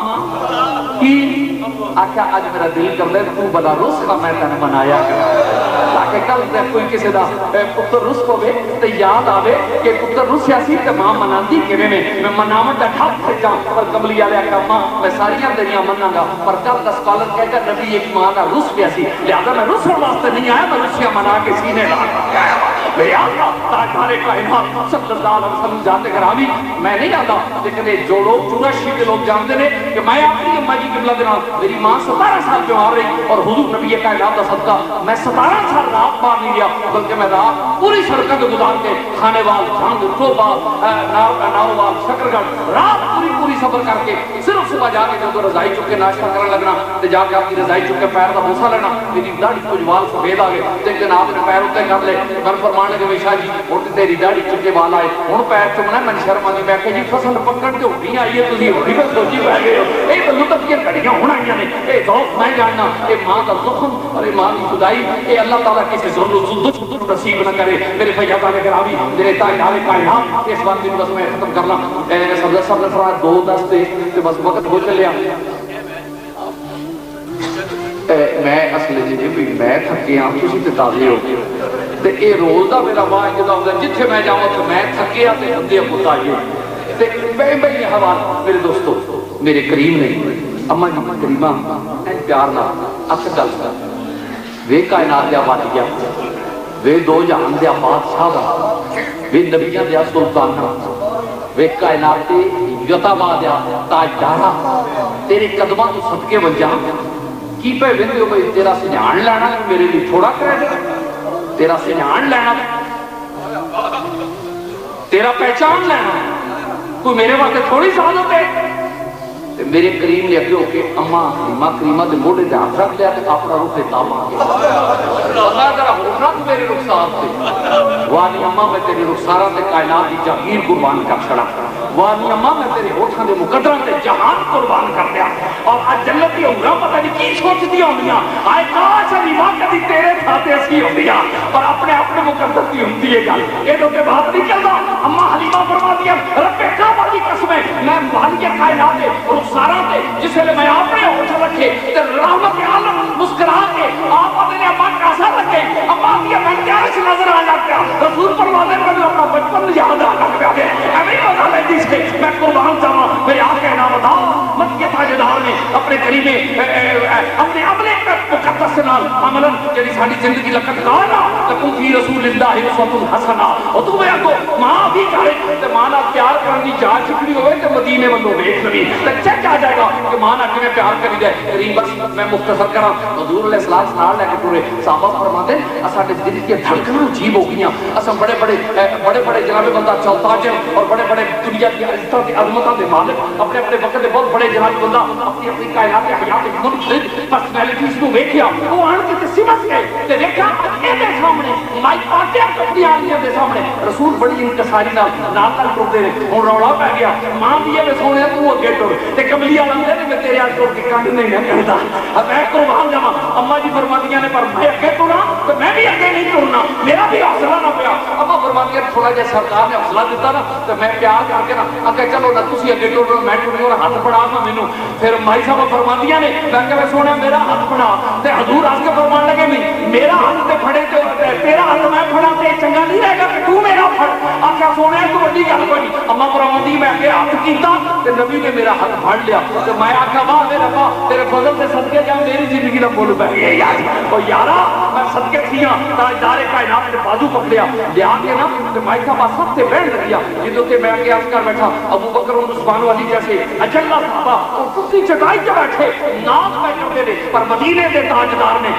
کی آکھیا اج میرا دل کر لے تو بلا رس کا میں تن منایا تاکہ کل تے کوئی کسی دا پتر رس ہوے تے یاد آوے کہ پتر رسیا سی تے ماں مناندی کیویں میں مناون دا ٹھپ تے جا پر کملی والے آکھیا اماں میں ساریاں تیریاں مناں گا پر کل دا سکالر کہے گا نبی ایک ماں دا رس پیا سی لہذا میں رسن واسطے نہیں آیا میں رسیا منا کے سینے لا کے آیا میرے آقا تاجدار کائنات صلی اللہ علیہ وسلم ذات گرامی میں نہیں آتا لیکن یہ جو لوگ چورشی کے لوگ جانتے ہیں کہ میں اپنی اماں جی قبلہ دینا میری ماں 17 سال بیمار رہی اور حضور نبی کائنات کا صدقہ میں 17 سال رات مار نہیں لیا بلکہ میں رات پوری سڑکوں کے گزار کے کھانے وال جھنگ ٹوبا ناروال شکرگڑھ رات پوری سفر کر کے صرف صبح جا کے جب رضائی چک کے ناشتہ کرنے لگنا تو جا کے اپنی رضائی چک کے پیر کا بوسا لینا میری داڑھی کچھ وال سفید آ گئے تو ایک دن آپ نے پیر اتنے کر لے میں فرمان لگے شاہ جی اور تیری داڑھی چکے وال آئے ہوں پیر چمنا میں شرم آئی میں کہ جی فصل پکڑ کے ہوئی آئی ہے تھی ہوئی میں سوچی پہ گئے ہو یہ تو لطف کی گھڑیاں ہونا ہی یہ ذوق میں جاننا یہ ماں کا زخم اور یہ ماں کی خدائی یہ اللہ تعالیٰ کسی ظلم نصیب نہ کرے میرے فیاض علیہ گرامی میرے تاجدار کائنات اس بات کی بس میں ختم کرنا سبزہ صاحب نے فرمایا 2:10 تے بس وقت ہو چلیا میں اصل جی میں تھکے ہاں تسی تے تازے ہو تے اے رول دا میرا واہ جدا ہوندا جتھے میں جاواں تے میں تھکیا تے بندے پت آئیے تے میں حوال میرے دوستو میرے کریم نہیں اماں جی کریمہ پیار نہ اکھ گل کر وے کائنات دیا بادیا وے دو جہان دیا بادشاہ وے نبیاں دیا سلطان وے کائنات یتا بادیا تاجدارا تیرے قدماں تو صدقے بن جا کی پہ ویندے ہو بھئی تیرا سنجھان لینا میرے لیے تھوڑا کریڈٹ تیرا سنجھان لینا تیرا پہچان لینا کوئی میرے واسطے تھوڑی سعادت ہے میرے کریم نے اگے ہو کے اماں کریمہ دے موڑے تے ہاتھ رکھ لیا تے اپنا روح تے تاب آ گیا اللہ ذرا ہونا تو میرے رخسار تے وانی اماں میں تیرے رخساراں تے کائنات دی جاگیر قربان کر چھڑا وانی اماں میں تیرے ہوٹھاں دے مقدراں تے جہان قربان کر دیا اور اج جنت دی عمراں پتہ نہیں کی سوچدی ہوندیاں آئے کاش حلیمہ کدی تیرے تھاتے اسی ہوندیاں پر اپنے مقدس دی ہوندی ہے گل اے تو تے بات نہیں چلدا اماں حلیمہ فرماندیاں رب کعبہ دی قسم ہے میں مالک کائنات دے رخساراں تے جس لئے میں اپنے ہوٹھ رکھے تے رحمت عالم مسکرا کے رسول فرماتے ہیں کہ اپنا بچپن یاد آ لگ گیا ہمیں مزہ لیتی سے میں قربان جاواں میرے آقا نام بتاؤ مکے تاجدار نے اپنے قریب اپنے عملے مقدس نال عملاً جڑی ساری زندگی لقد کانا لکم فی رسول اللہ اسوۃ حسنہ اور تو میں کو ماں بھی کرے تے ماں نال پیار کرن دی جاچ چکڑی ہوئے تے مدینے والوں ویکھ لوی تے چیک آ جائے گا کہ ماں نال کیویں پیار کری جائے کریم بس میں مختصر کراں حضور علیہ السلام نال لے کے ٹرے صحابہ فرماتے ہیں اساڈے دل کی دھڑکناں عجیب ہو گئیاں اساں بڑے بڑے جناب بندہ چوتاجر اور بڑے بڑے دنیا کی عزتوں کی عظمتوں کے مالک اپنے وقت کے بہت بڑے جناب بندہ اپنی کائنات حیات منفرد پرسنالٹیز کو ویکھیا وہ آن کے سمجھ گئے تے دیکھا اے دے سامنے مائک پاٹیا کپڑی آلیاں دے سامنے رسول بڑی انکساری نال ٹرتے نے ہن رولا پی گیا ماں بھی اے سونے تو اگے ٹر تے کملی والا نے میں تیرے ہاتھ ٹر کے کنڈ نہیں نہ کہتا اب میں قربان جاواں اما جی فرماندیاں نے پر میں اگے ٹرا تے میں بھی اگے نہیں ٹرنا میرا بھی حوصلہ نہ پیا اما فرماندیاں تھوڑا جہا سرکار نے حوصلہ دیتا نا تے میں پیار کر کے نا اگے چلو نہ تسی اگے ٹرو میں ٹروں اور ہاتھ بڑھا نا مینوں پھر مائی صاحب فرماندیاں نے میں کہ سونے میرا ہاتھ بڑھا تے حضور آ کے فرمان لگے نہیں میرا ہاتھ تے پھڑے تے تیرا ہاتھ میں پھڑا تے چنگا نہیں رہے گا کہ تو میرا پھڑ آکھیا سونے تو بڑی گل کوئی اما فرماندی میں کہ ہاتھ کیتا تے نبی نے میرا ہاتھ پھڑ لیا تے میں آکھیا واہ میرے ربا تیرے فضل سے صدقے جا میری زندگی دا بول پے گیا یار او یارا میں صدقے تھیاں تاجدار کائنات نے بازو پکڑیا لیا کے نا تے میں صاحب سب سے بیٹھ گیا جدوں کہ میں کے عرض کر بیٹھا ابو بکر اور عثمان والی جیسے اجلا صحابہ اور کسی چٹائی تے بیٹھے ناز میں کرتے تھے پر مدینے دے تاجدار نے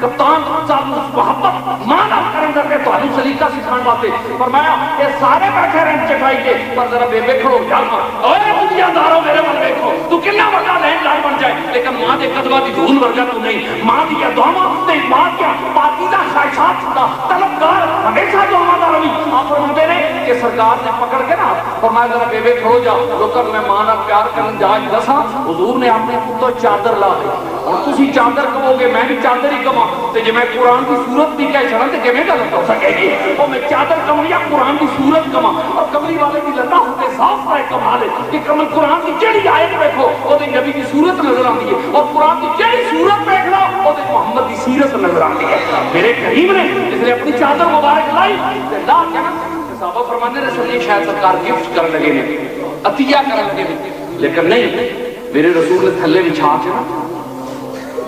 کپتان صاحب محبت مانا کرن دے تانوں سلیقہ سکھان واسطے فرمایا کہ سارے بیٹھے رہن چٹائی کے پر ذرا بے بے کھڑو جا اوے دنیا دارو میرے ول دیکھو تو کتنا بڑا لین لائن بن جائے لیکن ماں دے قدماں دی دھول ورگا تو نہیں ماں دی دعاواں تے ماں کیا پاکیزہ خواہشات دا طلبگار ہمیشہ دعاواں دا رہی آپ فرماتے نے کہ سرکار نے پکڑ کے نا فرمایا ذرا بے بے کھڑو جا لوکاں میں ماں نال پیار کرن جاج دساں حضور نے اپنے تو چادر لا دی اور تسی چادر کہو گے میں بھی چادر ہی کہاں تے جے میں قرآن کی صورت بھی کہہ چھڑا تے کیویں گل ہو سکے گی او میں چادر کہوں یا قرآن کی صورت کہاں اور کملی والے کی لتا ہوتے صاف ہے کمال ہے کہ کمل قرآن کی جڑی آیت دیکھو او دے نبی کی صورت نظر آندی ہے اور قرآن کی جڑی صورت دیکھ لو او دے محمد کی سیرت نظر آندی ہے میرے کریم نے اس نے اپنی چادر مبارک لائی تے لا کے نا صحابہ فرمانے رسول نے شاید سرکار گفٹ کرنے لگے نے عطیہ کرنے لگے نے لیکن نہیں میرے رسول نے تھلے بچھا کے نا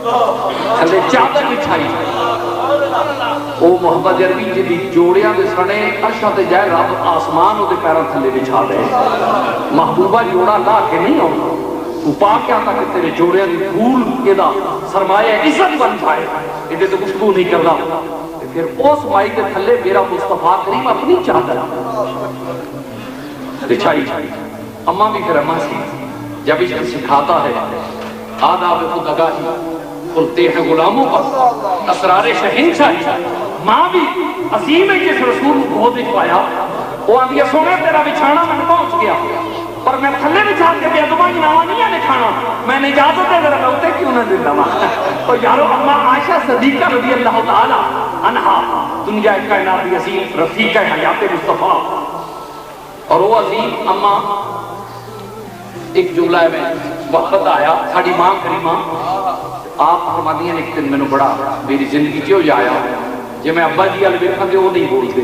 تھلے چادر بچھائی او محمد عربی جی دی جوڑیاں دے سنے عرشاں تے جائے رب آسمان او دے پیراں تھلے بچھا دے محبوبہ جوڑا لا کے نہیں ہونا تو پا کیا تھا کہ تیرے جوڑیاں دی پھول کے دا سرمایہ عزت بن جائے ادھے تو گفتگو نہیں کرنا پھر اس مائی کے تھلے میرا مصطفیٰ کریم اپنی چادر بچھائی اماں بھی پھر اماں سی جب عشق سکھاتا ہے آداب خودآگاہی کھلتے ہیں غلاموں پر اسرار شہنشاہی ماں بھی عظیم ہے جس رسول کو گود وچ پایا وہ آندی ہے سونے تیرا بچھانا میں پہنچ گیا پر میں تھلے بچھا کے بے ادبا جناوا نہیں آنے کھانا میں نے اجازت ہے ذرا لوتے کیوں نہ دے دوا تو یارو اما عائشہ صدیقہ رضی اللہ تعالی عنہا دنیا کائنات کی عظیم رفیقہ حیات مصطفیٰ اور وہ عظیم اما ایک جملہ ہے میں وقت آیا ساڑی ماں کریمہ آپ فرماتی ہیں ایک دن میں نے بڑا میری زندگی چیو جایا جی میں ابا جی والے ویکھن تے وہ نہیں بولتے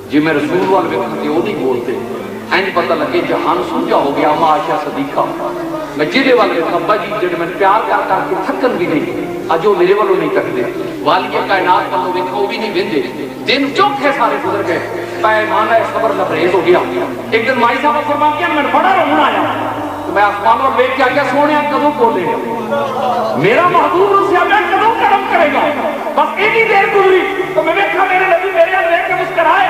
جی میں رسول والے ویکھن تے وہ نہیں بولتے اینج پتہ لگے جہان سمجھا ہو گیا اما عائشہ صدیقہ میں جہدے والے ابا جی جڑے میں پیار کر کے تھکن بھی نہیں اج وہ میرے والوں نہیں تکدے والی کائنات والوں ویکھو بھی نہیں ویندے دن چوکھے سارے گزر گئے پیمانہ صبر لبریز ہو گیا ایک دن مائی صاحب فرماتی ہیں میں بڑا رونا آیا میں آسمان اور بیٹھ کے آ گیا سونے کدوں بولے گا میرا محبوب اس سے میں کدوں کرم کرے گا بس اتنی دیر گزری تو میں دیکھا میرے نبی میرے ہاتھ دیکھ کے مسکرائے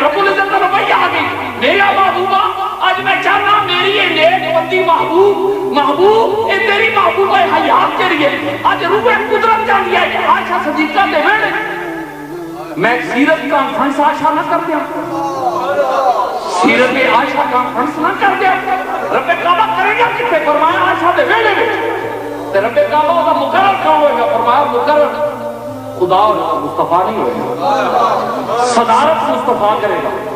رب العزت کا رویہ آ گئی میرا محبوبہ آج میں چاہتا میری یہ نیک بندی محبوب یہ تیری محبوبہ حیات کے لیے آج روح قدرت جان دیا ہے عائشہ صدیقہ دے ویڑے میں سیرت کانفرنس عائشہ نہ کر دیا سیرت عائشہ کانفرنس نہ کر دیا رب کعبہ کرے گا کتے فرمایا عائشہ دے ویڑے میں رب کعبہ کا مقرر کون ہوئے گا فرمایا مقرر خدا اور مصطفیٰ نہیں ہوئے گا صدارت مصطفیٰ کرے گا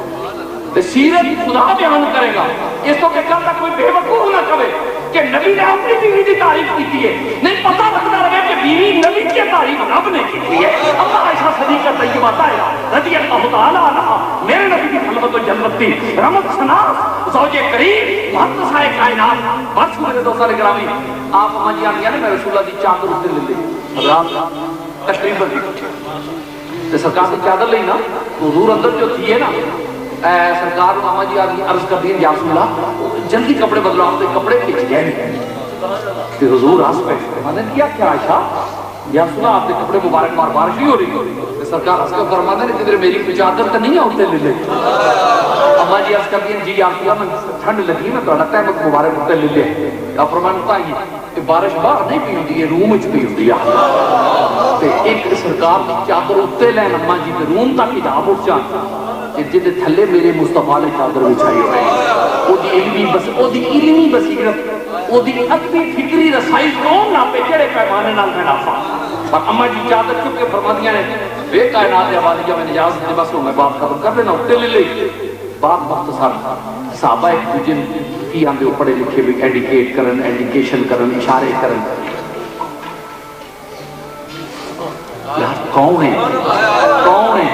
سیرت خدا بیان کرے گا اس تو کہ کل تک کوئی بے وقوف نہ کرے کہ نبی نے اپنی بیوی کی تعریف کی ہے نہیں پتہ لگتا رہے کہ بیوی نبی کی تعریف رب نے کی ہے اللہ ایسا صدیقہ طیبہ دائرہ رضی اللہ تعالیٰ عنہ میرے نبی کی خلوت و جنت تھی رحمت شناس زوج کریم محدثہ کائنات بس میرے دوستان گرامی آپ اما جی آنی میں رسول اللہ دی چادر اس دن لے حضرات تقریباً تے سرکار دی چادر لئی نا حضور اندر جو تھی ہے نا سرکار اما جی آنی عرض کر دیں یا رسول اللہ جلدی کپڑے بدلو آپ دے کپڑے کھچ گئے نہیں کہ حضور آس پہ میں نے کیا کیا عائشہ یا سنا آپ کے کپڑے مبارک بار بارش نہیں ہو رہی سرکار اس کا فرمانے نے کہ میری چادر تو نہیں ہوتے لے لے اما جی اس کا بھی جی آپ کیا میں ٹھنڈ لگی میں تو لگتا ہے میں مبارک ہوتے لے لے آپ فرمانے بتائیے کہ بارش باہر نہیں پی ہوتی ہے روم وچ پی ہوتی ہے ایک سرکار کی چادر اتنے لین اما جی کے روم تک حجاب اٹھ جان کہ جدے تھلے میرے مصطفیٰ نے چادر بچھائی ہوئی او دی علمی بصیرت او دی ادبی فکری رسائی کون نہ پہ جڑے پیمانے نال میں نافا پر اما جی چادر چپ کے فرماندیاں نے بے کائنات آبادیہ میں نجاز دے بس میں بات ختم کر لینا اتنے لے لے بات مختصر صحابہ ایک دوجے کی آندے پڑھے لکھے بھی ایڈیکیٹ کرن ایڈیکیشن کرن اشارے کرن یار کون ہے کون ہے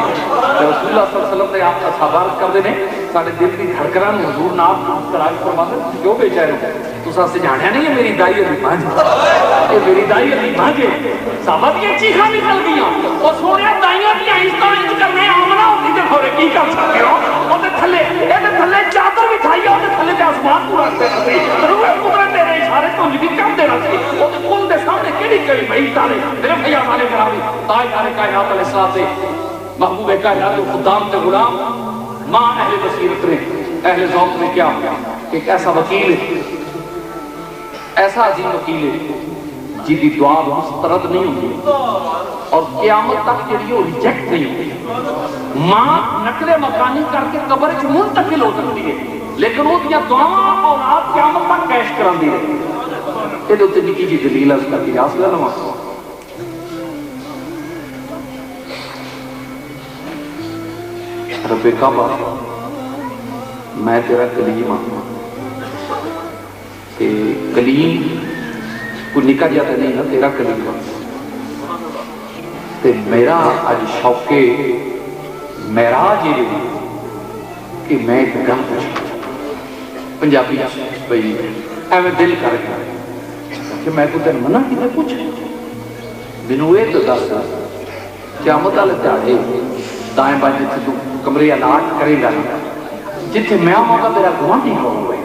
رسول اللہ صلی اللہ علیہ وسلم نے آپ کا صحابہ کر دینے سارے دل کی دھڑکناں حضور نام کراج فرماتے کیوں بیچارے تو ساتھ سے جانیا نہیں ہے میری دائی علی مانج یہ میری دائی علی مانج صحابہ کی چیخاں نکل گیا اور سونے دائیاں کی آہستہ آہستہ کرنے آمنا ہوتی تھے کھورے کی کر سکتے ہو اور تھلے چادر بھی کھائی اور تھلے پہ آسمان کو رکھتے رہتے روح قدرت دے رہے اشارے تو بھی کم دے رہتے اور کل دے سامنے کیڑی کئی بھائی تارے میرے بھیا والے کراوی تاج دار کائنات علیہ السلام سے محبوب کائنات و خدام تے غلام ماں اہل بصیرت نے اہل ذوق نے کیا کہ ایک ایسا وکیل ہے ایسا عظیم وکیل ہے جی دی دعا مسترد نہیں ہوتی اور قیامت تک جڑی وہ ریجیکٹ نہیں ہوتی ماں نقل مکانی کر کے قبر وچ منتقل ہو سکتی ہے لیکن وہ دیا دعا اولاد قیامت تک کیش کراندی رہے یہ دے اوتے نکی جی دلیل اس کر کے یاس گل نہ رب کعبہ میں تیرا کلیم ہوں کہ کلیم کوئی نکا جاتا نہیں نا تیرا کلیم ہوں تے میرا آج شوق معراج یہ بھی کہ میں ایک گل پوچھوں پنجابی بھائی ایویں دل کر کے کہ میں کو تین منع کی پوچھ مینوں یہ تو دس قیامت والے دیہڑے دائیں بائیں جتھے تو کمرے الاٹ کرے گا جتھے میں آؤں گا میرا گوانڈی ہوئے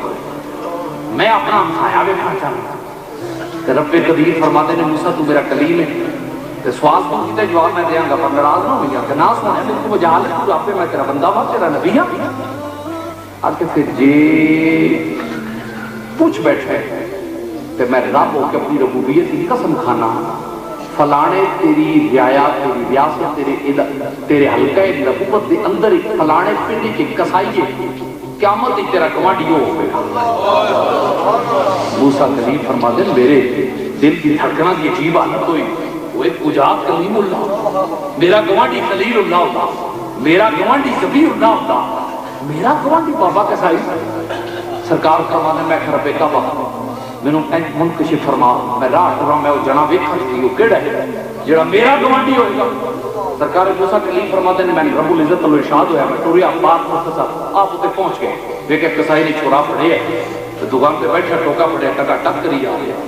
میں اپنا ہمسایا ویکھنا چاہتا رب قدیر فرماتے نے موسیٰ تو میرا کلیم ہے سوال پوچھتے ہیں جواب میں دیاں گا پر ناراض نہ ہوئی کہ نہ سونے میں تو مجھال ہے تو آپ پہ میں تیرا بندہ ہوا تیرا نبی ہوں آتے پھر جی پوچھ بیٹھے کہ میں رب ہو کے اپنی ربوبیت کی قسم کھانا فلانے تیری رعایات تیری ریاست تیرے حلقہ نبوت دے اندر ایک فلانے پنڈی کے کسائیے قیامت ایک تیرا گوانڈیوں ہو گیا موسیٰ کلیم فرما دیں میرے دل کی دھڑکنا کی عجیب حالت ہوئی وہ ایک اجاد کلیم اللہ میرا گوانڈی خلیل اللہ ہوتا میرا گوانڈی کبیر اللہ ہوتا میرا گوانڈی بابا کسائی سرکار فرمانے میں رب کعبہ مینوں منکشف فرما میں راہ رہا میں وہ جنا ویکھن دی وہ کیڑا ہے جڑا میرا گوانڈی ہوئے گا سرکار موسیٰ کلیم فرماتے ہیں میں رب العزت اللہ ارشاد ہویا میں ٹوریا بات مختصر آپ ہوتے پہنچ گئے ویکھے کسائی نے چھوڑا پڑے ہے تو دکان پہ بیٹھا ٹوکا پڑے ٹکا ٹک کری جا رہے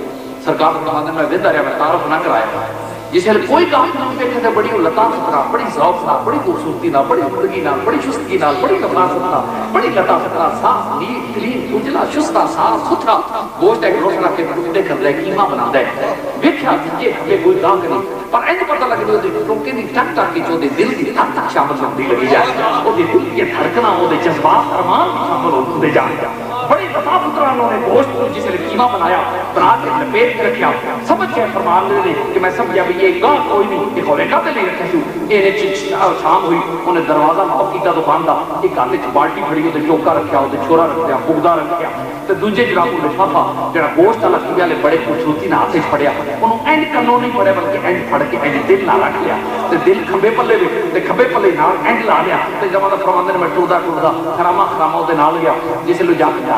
سرکار فرماتے ہیں میں ویدہ رہا میں تعارف نہ کرایا جسے کوئی کام نہیں دیکھے تھے بڑی لطافت نہ بڑی ذوق نہ بڑی خوبصورتی نہ بڑی عمدگی نہ بڑی چستگی نہ بڑی نفاست نہ بڑی لطافت نہ صاف نیٹ کلین اجلا چستہ صاف ستھرا گوشت ایک روشنا کے ٹکڑے کر دے کیما بنا دے ویکھیا یہ ہمیں کوئی داغ نہیں پر این پتہ لگ جو دے ٹوکے دی ٹک ٹک کی جو دے دل کی ٹک ٹک شامل ہوندی لگی جائے او دے دل کی دھڑکنا او دے جذبات ارمان شامل ہوندے جائے بڑی لطافت انہوں نے گوشت کو جسے کیما بنایا بنا کے لپیٹ کے رکھیا سمجھ کے فرمان لے کہ میں سمجھا بھی یہ گاہ کوئی نہیں یہ کھولے کا نہیں رکھے شو یہ شام ہوئی انہیں دروازہ ناؤ کیتا دکان دا ایک آتے بالٹی پھڑی ہوتے چوکا رکھیا ہوتے چھوڑا رکھیا بگدہ رکھیا تو دوجے جناب کو لفافہ جڑا گوشت والا کیا لے بڑے خوبصورتی نہ ہاتھ پڑیا انہوں اینڈ کرنوں نہیں پڑے بلکہ اینڈ پھڑ کے اینڈ دل نہ رکھ لیا تو دل کھبے پلے بھی تے کھبے پلے نال اینڈ لا لیا تے جب فرماندے نے میں ٹردا ٹردا خراما خراما دے نال گیا جسے لو جا کے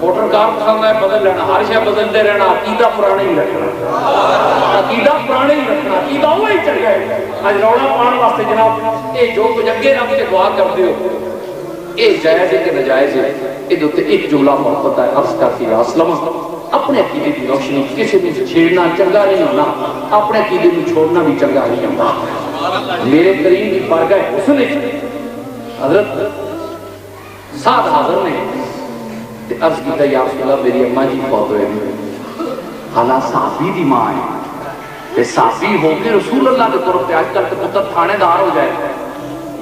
موٹر کار پسند ہے بدل لینا، ہر شے بدلتے رہنا، عقیدہ پرانا ہی رکھنا، عقیدہ پرانا ہی رکھنا، عقیدہ وہی چل گئے. اج رولا پان واسطے جناب یہ جو کچھ اگے رکھ کے دعا کرتے ہو یہ جائز ہے کہ ناجائز ہے؟ یہ ایک جملہ محبت ہے عرض کر کے یا اسلم اپنے عقیدے کی روشنی کسی بھی چھیڑنا چنگا نہیں ہونا، اپنے عقیدے کو چھوڑنا بھی چنگا نہیں ہونا. میرے کریم کی بارگاہ حسن حضرت ساتھ حاضر نے عرض کیتا یا رسول اللہ میری اماں جی فوت ہوئے حالانکہ صحابی دی ماں ہے، صحابی ہو کے رسول اللہ کے طرف آج کل پتر تھانے دار ہو جائے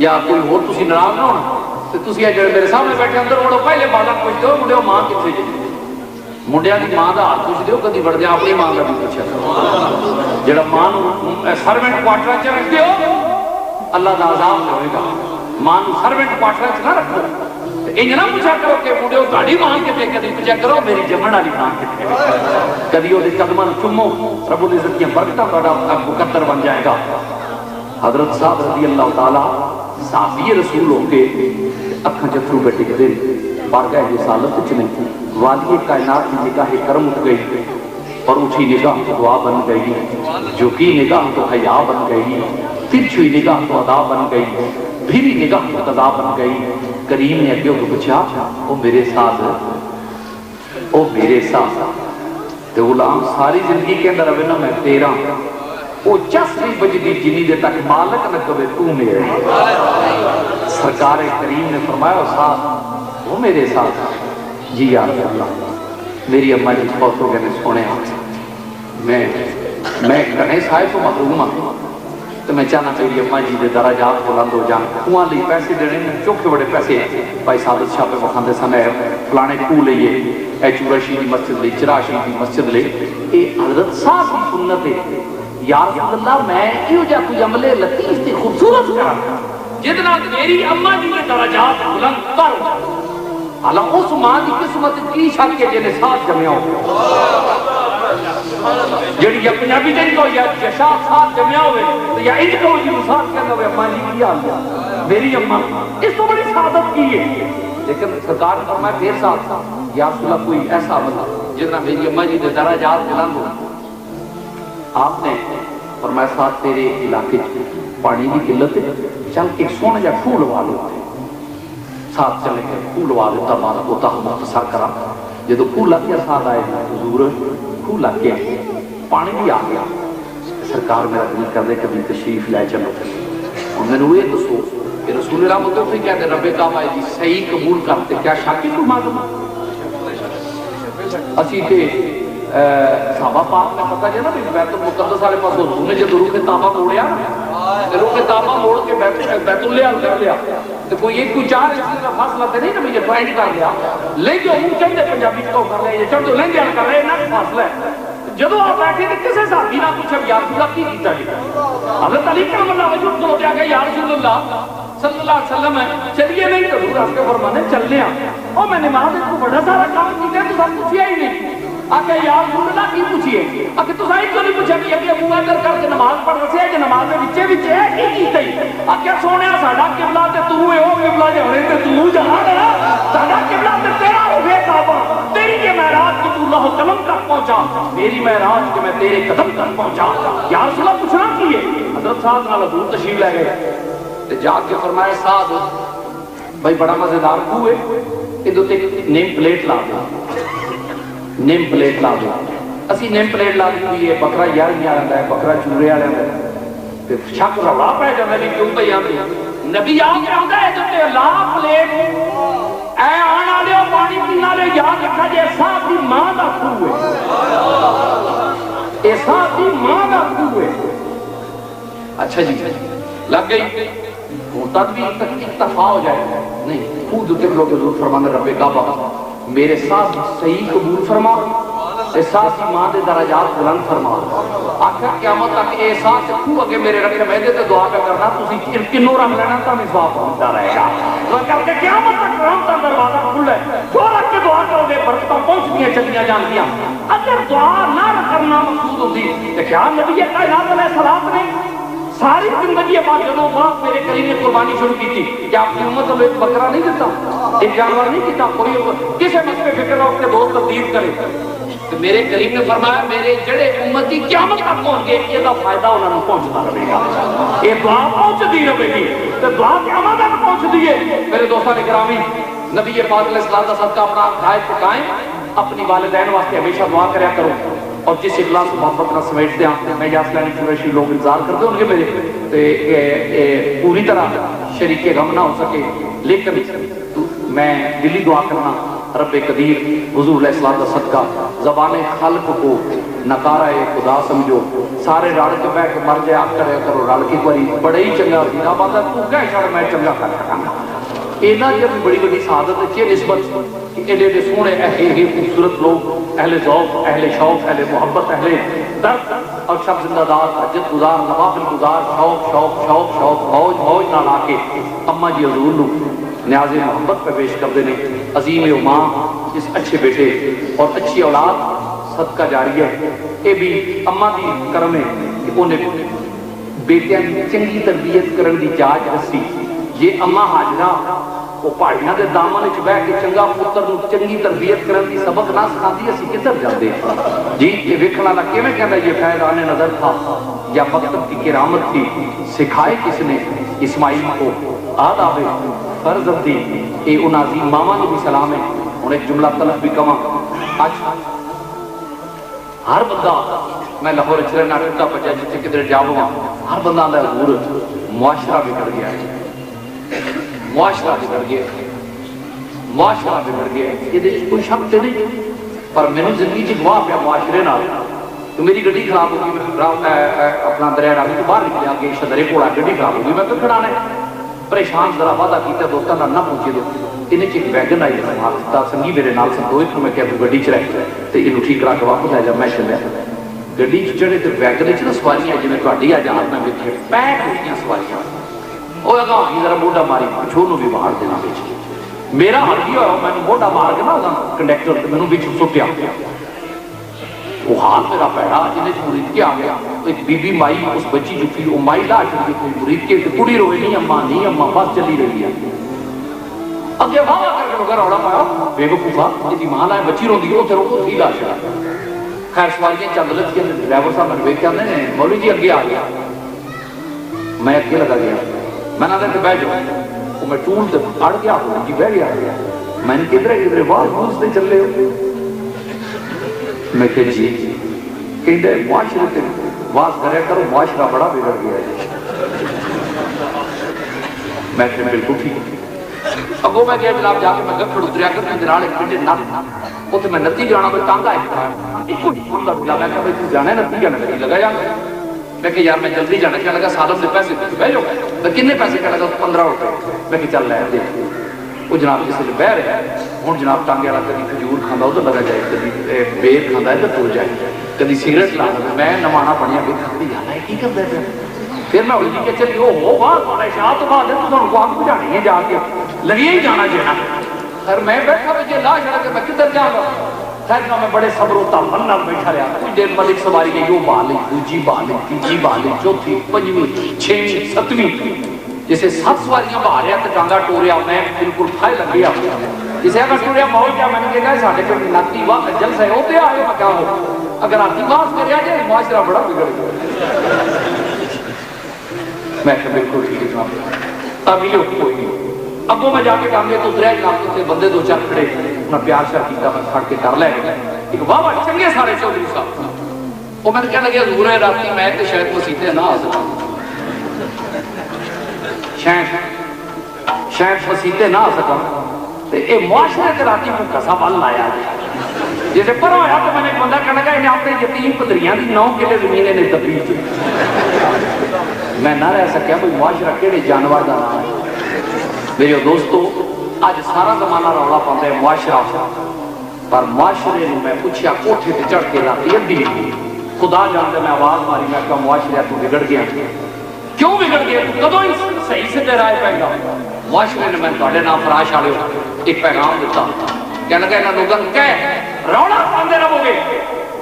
یا کوئی اور تسی ناراض نہ ہونا تو تسی یہ جڑے میرے سامنے بیٹھے اندر وڑو پہلے بالا پوچھتے ہو منڈیو ماں کتنے جی منڈیا کی ماں کا حال پوچھتے ہو کدی بڑھ دیا اپنی ماں کا بھی پوچھا کرو جڑا ماں سروینٹ کوارٹر چ رکھتے ہو اللہ کا عذاب ہوئے گا. ماں سروینٹ کوارٹر چ نہ رکھو انج نہ پوچھا کرو کہ منڈیو تہاڈی ماں کتنے، کدی پوچھا کرو میری جمن والی ماں کتنے، کدی وہ قدماں چومو رب العزت کی برکتاں تہاڈا مقدر بن جائے گا. حضرت صاحب رضی اللہ تعالی صحابی رسول ہو کے اکھاں چترو پہ ٹکدے بارگاہ رسالت وچ نہیں، والی کائنات کی نگاہ کرم اٹھ گئی اور اٹھی نگاہ تو دعا بن گئی، جھکی نگاہ تو حیا بن گئی، ترچھی نگاہ تو ادا بن گئی، پھری نگاہ تو قضا بن گئی. کریم نے اگے کو پوچھا او میرے ساتھ او میرے ساتھ تے غلام ساری زندگی کے اندر اوے نا میں تیرا وہ چس نہیں بجدی جنی دے تک مالک نہ کبے تو میرے. سرکار کریم نے فرمایا ساتھ وہ میرے ساتھ جی یا رسول اللہ میری اماں جی فوت ہو گئے نے سونے میں کنے صاحب تو محروم ہوں تو میں چاہنا میری اماں جی دے درجات بلند ہو جان. اوہاں لئی پیسے دینے چوکھے بڑے پیسے بھائی سعادت شاہ پہ مخاندے سن فلانے کو لئیے اے چورشی کی مسجد لئی چراشی کی مسجد لئی اے حضرت صاحب کی سنت ہے. یا رسول اللہ میں کیوں جا کوئی عملے لطیف تے خوبصورت کرا جتنا میری اماں جی کے درجات بلند کر حالانکہ اس ماں کی قسمت کی شک کے جنہیں ساتھ جمعہ ہو جڑی یا پنجابی جن کو یا شاہ ساتھ جمعہ ہوئے یا انج کو جی ساتھ کہنا ہوئے اماں جی کی آل میری اماں اس تو بڑی سعادت کی ہے. لیکن سرکار نے فرمایا پھر ساتھ یا رسول اللہ کوئی ایسا عمل جتنا میری اماں جی کے درجات بلند ہو. آپ نے فرمایا ساتھ تیرے علاقے پانی کی قلت ہے چل کے سونا جا پھول والو ساتھ چلے گئے پھول والو تبارہ ہوتا ہم مختصر کرا جدو پھول لگیا ساتھ آئے حضور پھول لگ گیا پانی بھی آ گیا. سرکار میرا دل کر دے کبھی تشریف لائے چلو اور میں نے وہ دسو کہ رسول اللہ مطلب سے کہتے ہیں رب کعبہ جی صحیح قبول کرتے کیا شاکی کو معلوم اسی تے صحابہ پاک میں پتہ جائے نا بیت المقدس والے پاس حضور نے جب روح کعبہ موڑیا نا روح کعبہ موڑ کے بیت اللہ کر لیا تو کوئی ایک کوئی چار اس کا فاصلہ تے نہیں نا مجھے پوائنٹ کر لیا لہنگے ہوں چڑھتے پنجابی کو کر لے یہ چڑھ دو لہنگے کر رہے نا فاصلہ ہے. جدو آپ بیٹھے تھے کسے صحابی نہ پوچھا یا رسول اللہ کی کیتا جی حضرت علی کرم اللہ وجود کو کیا کہ یا رسول اللہ صلی اللہ علیہ وسلم ہے چلیے نہیں تو حضور آپ کے فرمانے چل لیا اور میں نماز کو بڑا سارا کام کیتے تو سب پوچھیا ہی نہیں آکے یا رسول اللہ کی پوچھئے آکے تو سائن کو نہیں پوچھا کہ ابھی ابو بکر کر کے نماز پڑھ رسے ہے کہ نماز میں بچے بچے ہے کی کیتے ہی آکے سونے ساڑھا قبلہ تے تو ہوئے ہو قبلہ جے ہوئے تے تو جہاں ہے ساڑھا قبلہ تے تیرا ہوئے کعبہ تیری کے معراج کی تو اللہ قلم تک پہنچا میری معراج کے میں تیرے قدم تک پہنچا. یا رسول اللہ پوچھنا کیے حضرت صاحب نال حضور تشریف لے گئے تے جا کے فرمایا صاحب بھائی بڑا مزیدار کو ہے ادھر تے نیم پلیٹ لا دیا نیم پلیٹ لا دیا اسی نیم پلیٹ لا دی ہے بکرا یار نہیں آتا ہے بکرا چورے آ رہا ہے پھر شک رولا پہ جا میں کیوں پہ آتی نبی آ کے آتا ہے تے لا پلیٹ اے آنا لے پانی پینا لے یاد رکھا جے صاحب دی ماں دا خو ہے اے صاحب دی ماں دا خو ہے. اچھا جی لگ گئی ہوتا بھی اکتفا ہو جائے نہیں خود اتنے لوگ حضور فرمانے رب کعبہ میرے ساتھ صحیح قبول فرما احساس ماں دے درجات بلند فرما آخر قیامت تک احساس تو اگے میرے رکھے میں دے تے دعا پہ کرنا تسی کنوں رکھ لینا تا مصباح پہنچتا رہے گا تو کر کے قیامت تک رحمت کا دروازہ کھلا ہے جو رکھ کے دعا کرو گے برکتاں پہنچتی چلیاں جانتیاں. اگر دعا نہ کرنا مقصود ہوتی تو کیا نبی کائنات علیہ السلام نے ساری زندگی بعد جنوں بعد میرے کریم نے قربانی شروع کی تھی کہ آپ کی امت کو ایک بکرا نہیں دیتا ایک جانور نہیں کیتا کوئی کسی مسئلے فکر ہو کے بہت تبدیل کرے تو میرے کریم نے فرمایا میرے جڑے امتی قیامت تک پہنچ گئے یہ فائدہ انہوں نے پہنچتا رہے گا یہ دعا پہنچتی رہے گی تو دعا قیامت تک پہنچتی ہے میرے دوستان گرامی نبی پاک علیہ السلام کا صدقہ اپنا ہدایت پکائیں اپنی والدین واسطے ہمیشہ دعا کریا کرو اور جس اخلاص و محبت نہ سمیٹتے ہیں میں یاسلانی قریشی لوگ انتظار کرتے ہیں ان کے میرے پوری طرح شریک غم نہ ہو سکے لیکن میں دلی دعا کرنا رب قدیر حضور علیہ السلام کا صدقہ زبان خلق کو نکارہ خدا سمجھو سارے رڑ کے بیٹھ کے مر جائے آپ کرے کرو رڑ کے کوئی بڑے ہی چنگا دینا بات ہے تو کہہ چھڑ میں چنگا کر سکاں اینا جب بڑی بڑی سعادت ہے چیئے نسبت ایڈے ایڈے سونے اہل خوبصورت لوگ اہل ذوق اہل شوق اہل محبت اہل درد اور شب زندہ دار حجت گزار نوافل گزار شوق شوق شوق شوق موج موج نہ لا کے اماں جی حضور لو نیاز محبت پہ پیش کر دینے عظیم ماں اس اچھے بیٹے اور اچھی اولاد صدقہ جاری ہے اے بھی اماں دی کرم ہے کہ انہیں بیٹیاں چنگی تربیت کرن دی جاج رسی یہ اماں حاجرہ وہ پہاڑیاں دے دامن وچ بیٹھ کے چنگا پتر نوں چنگی تربیت کرن دی سبق نہ سکھاندی اسی کدھر جاندے جی یہ ویکھن والا کیویں کہندا یہ فیضان نظر تھا یا مکتب کی کرامت تھی سکھائے کس نے اسماعیل کو آداب فرض دی اے ان عظیم ماما نو بھی سلام ہے ہن ایک جملہ طلب بھی کواں اج ہر بندہ میں لاہور چ رہنا ٹوٹا پجا جتھے کدھر جاواں ہر بندہ دا حضور معاشرہ بگڑ گیا ہے معاشرہ بگڑ گیا معاشرہ بگڑ گیا یہ کوئی شک تے نہیں پر میں زندگی چ گواہ پیا معاشرے نال تو میری گڈی خراب ہو گئی میں اپنا دریا راوی تو باہر نکلیا کہ شدرے کولا گڈی خراب ہو گئی میں تو کھڑا نے پریشان ذرا وعدہ کیتا دوستاں نال نہ پہنچے دو انہیں چ ویگن آئی تا سنگی میرے نال سنتوش میں کہ گڈی چ رہ تے اینو ٹھیک کرا کے واپس لے جا میں چلیا گڈی چ چڑھے تے ویگن وچ نا سواریاں جویں تہاڈی آ جہاز میں ویکھے پیک ہوئیاں سواریاں وہ اگاں ہی ذرا موڈا ماری پچھو نو بھی باہر دینا وچ میرا حال کی ہوا میں موڈا مار کے نا کنڈکٹر تے مینوں وچ سٹیا وہ حال میرا پیڑا جنہیں مرید کے آ گیا ایک بی بی مائی اس بچی جو تھی وہ مائی لا چکی کوئی مرید کے کڑی روئے نہیں اماں بس چلی رہی ہے اگے واہ کر کے لوگا روڑا پایا بے وقوفا جی ماں لائے بچی روندی او تے رو تھی لا چڑا خیر سواریاں چند لت کے ڈرائیور صاحب نے ویکھ کے آندے نے مولوی جی اگے آ گیا میں اگے لگا گیا میں نہ تے بیٹھ جاؤ وہ میں ٹول تے اڑ گیا جی بیٹھ گیا میں نے کدھر واہ روز تے چلے میں کہ جی کہندے معاشرے تے واز کرے کرو معاشرہ بڑا بگڑ گیا ہے میں کہ بالکل ٹھیک اب وہ میں کہ جناب جا کے میں گھر اتریا کر میں جناب ایک پنڈے نہ اوتھے میں نتی جانا کوئی تانگا ہے ایک بندہ بلا میں کہ تو جانا ہے نتی جانا نہیں لگا جا میں کہ یار میں جلدی جانا کیا لگا سالم سے پیسے بہ جاؤ میں کتنے پیسے کہہ لگا 15 روپے میں کہ چل لے دے وہ جناب جس سے بہ رہے ہیں ہوں جناب ٹانگے والا کدی کھجور کھانا ادھر لگا جائے کدی بیر کھانا ہے تو ٹر جائے کدی سگریٹ لا میں نمانا پڑیا بھی کھڑی جانا ہے کی کرتا ہے پھر میں الجھی کہ چلی ہو واہ تھوڑا شاہ تو بعد ہے تو کو آپ بجھانی ہے جا کے لگی ہی جانا جانا خیر میں بیٹھا بجے لا چڑھا کے میں کدھر جاؤں گا خیر میں بڑے صبر و تحمل نال بیٹھا رہا کچھ دیر ملک سواری نے یوں بہا لی دوجی بہا لی تیجی بہا لی چوتھی پنجویں چھویں ستویں جیسے 7 سواریاں بہا رہا تو ٹانگا ٹوریا میں بالکل کھائے لگ گیا جسے اگر ٹوریا موج گیا میں نے کہا ساڈے پہ ناتی واہ جلسہ ہے ہوتے آئے میں کیا ہو اگر آتی باس کریا جائے معاشرہ بڑا بگڑ گیا میں کہ بالکل ٹھیک ہے اب یہ کوئی نہیں ابو میں جا کے ٹانگے تو اتریا جناب سے بندے 2-4 کھڑے انہیں پیار شاہ کیتا میں کھڑ کے کر لے گئے ایک واہ چنگے سارے چودھری صاحب وہ میں نے کہنے لگیا حضور ہے راتی میں تو شاید مسیطے نہ آ سکتا شاید مسیطے نہ آ سکا تو یہ معاشرے کے راتی میں کسا بل لایا جیسے پر ہویا تو میں نے ایک بندہ کہنے لگا انہیں اپنے یتیم پدریاں دی 9 کلے زمین نے تبدیل میں نہ رہ سکیا کوئی معاشرہ کیڑے جانور دا نہ ہے میرے دوستو آج سارا زمانہ رولا پاتا ہے معاشرہ پر معاشرے میں پوچھیا کوٹھے تے چڑھ کے راتی ادھی خدا جانتے میں آواز ماری میں کہا معاشرہ تو بگڑ گیا کیوں بگڑ گیا کدوں صحیح سے رائے پہ گا معاشرے نے میں تھوڑے نام فراش والے ایک پیغام دیتا کہنے لگا انہاں لوگوں کہہ رولا پاندے رہو گے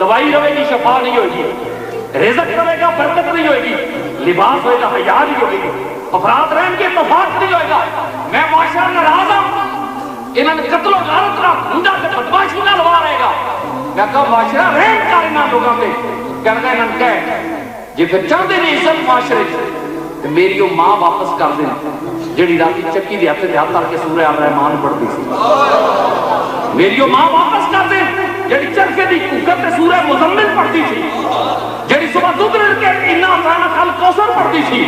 دوائی رہے گی شفا نہیں ہوئے گی رزق رہے گا برکت نہیں ہوئے گی لباس ہوئے گا حیا نہیں ہوئے گی افراد رہن کے اتفاق نہیں ہوئے گا میں معاشرہ ناراض ہوں انہوں نے قتل و غارت کا ہنڈا کے بدماشی نہ لوا رہے گا. میں کہا معاشرہ رہن کر انہوں لوگوں پہ کہنا انہوں نے کہا جی پھر چاہتے نہیں عزت معاشرے تو میری وہ ماں واپس کر دیں جڑی راتی چکی دے ہاتھ کر کے سورہ الرحمن پڑھتی سی. میری وہ ماں واپس کر دیں جڑی چرخے دی کوکر تے سورہ مزمل پڑھتی تھی، جڑی صبح دودھ رڑ کے انا اطعنا کل کوثر پڑھتی تھی،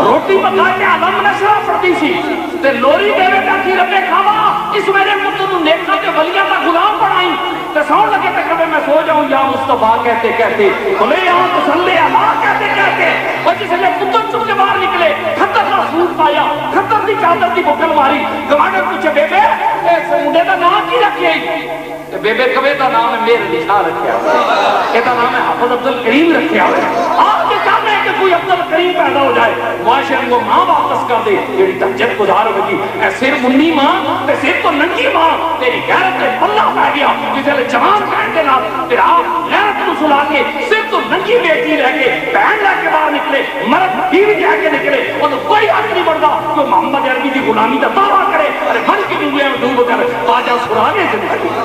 روٹی پکا کے علم نشرہ پڑھتی تھی تے لوری دے بیٹا کی ربے کھاوا اس میرے پتر نو نیکاں تے ولیاں دا غلام بنائی تے سون لگے تے کبھی میں سو جاؤں یا مصطفیٰ کہتے کہتے بھلے یہاں تو صلی اللہ کہتے کہتے اور جس نے پتر چپ کے باہر نکلے کھتر کا سوٹ پایا کھتر دی چادر دی بکل ماری گوانڈر پوچھے بے بے اے منڈے دا نام کی رکھے بے بے کبھی دا نام ہے میرے نشاہ رکھیا ہوئے دا نام ہے حافظ عبدالکریم رکھیا ہوئے. آپ کے چاہتے ہیں کہ کوئی عبدالکریم پیدا ہو جائے معاشرے کو ماں واپس کر دے جیڑی تہجد گزار ہوگی. اے سر منی ماں تے سر تو ننگی ماں تیری غیرت تے پلہ پہ گیا جسے لے جوان بہن کے نام تیرا غیرت کو سلا کے سر تو ننگی بیٹی رہ کے بہن لے کے باہر نکلے مرد بیوی کہہ کے نکلے اور کوئی حق نہیں بڑھتا کہ محمد عربی کی غلامی کا دعویٰ کرے ارے من کی ڈوبے میں ڈوب کر باجا سرانے زندگی.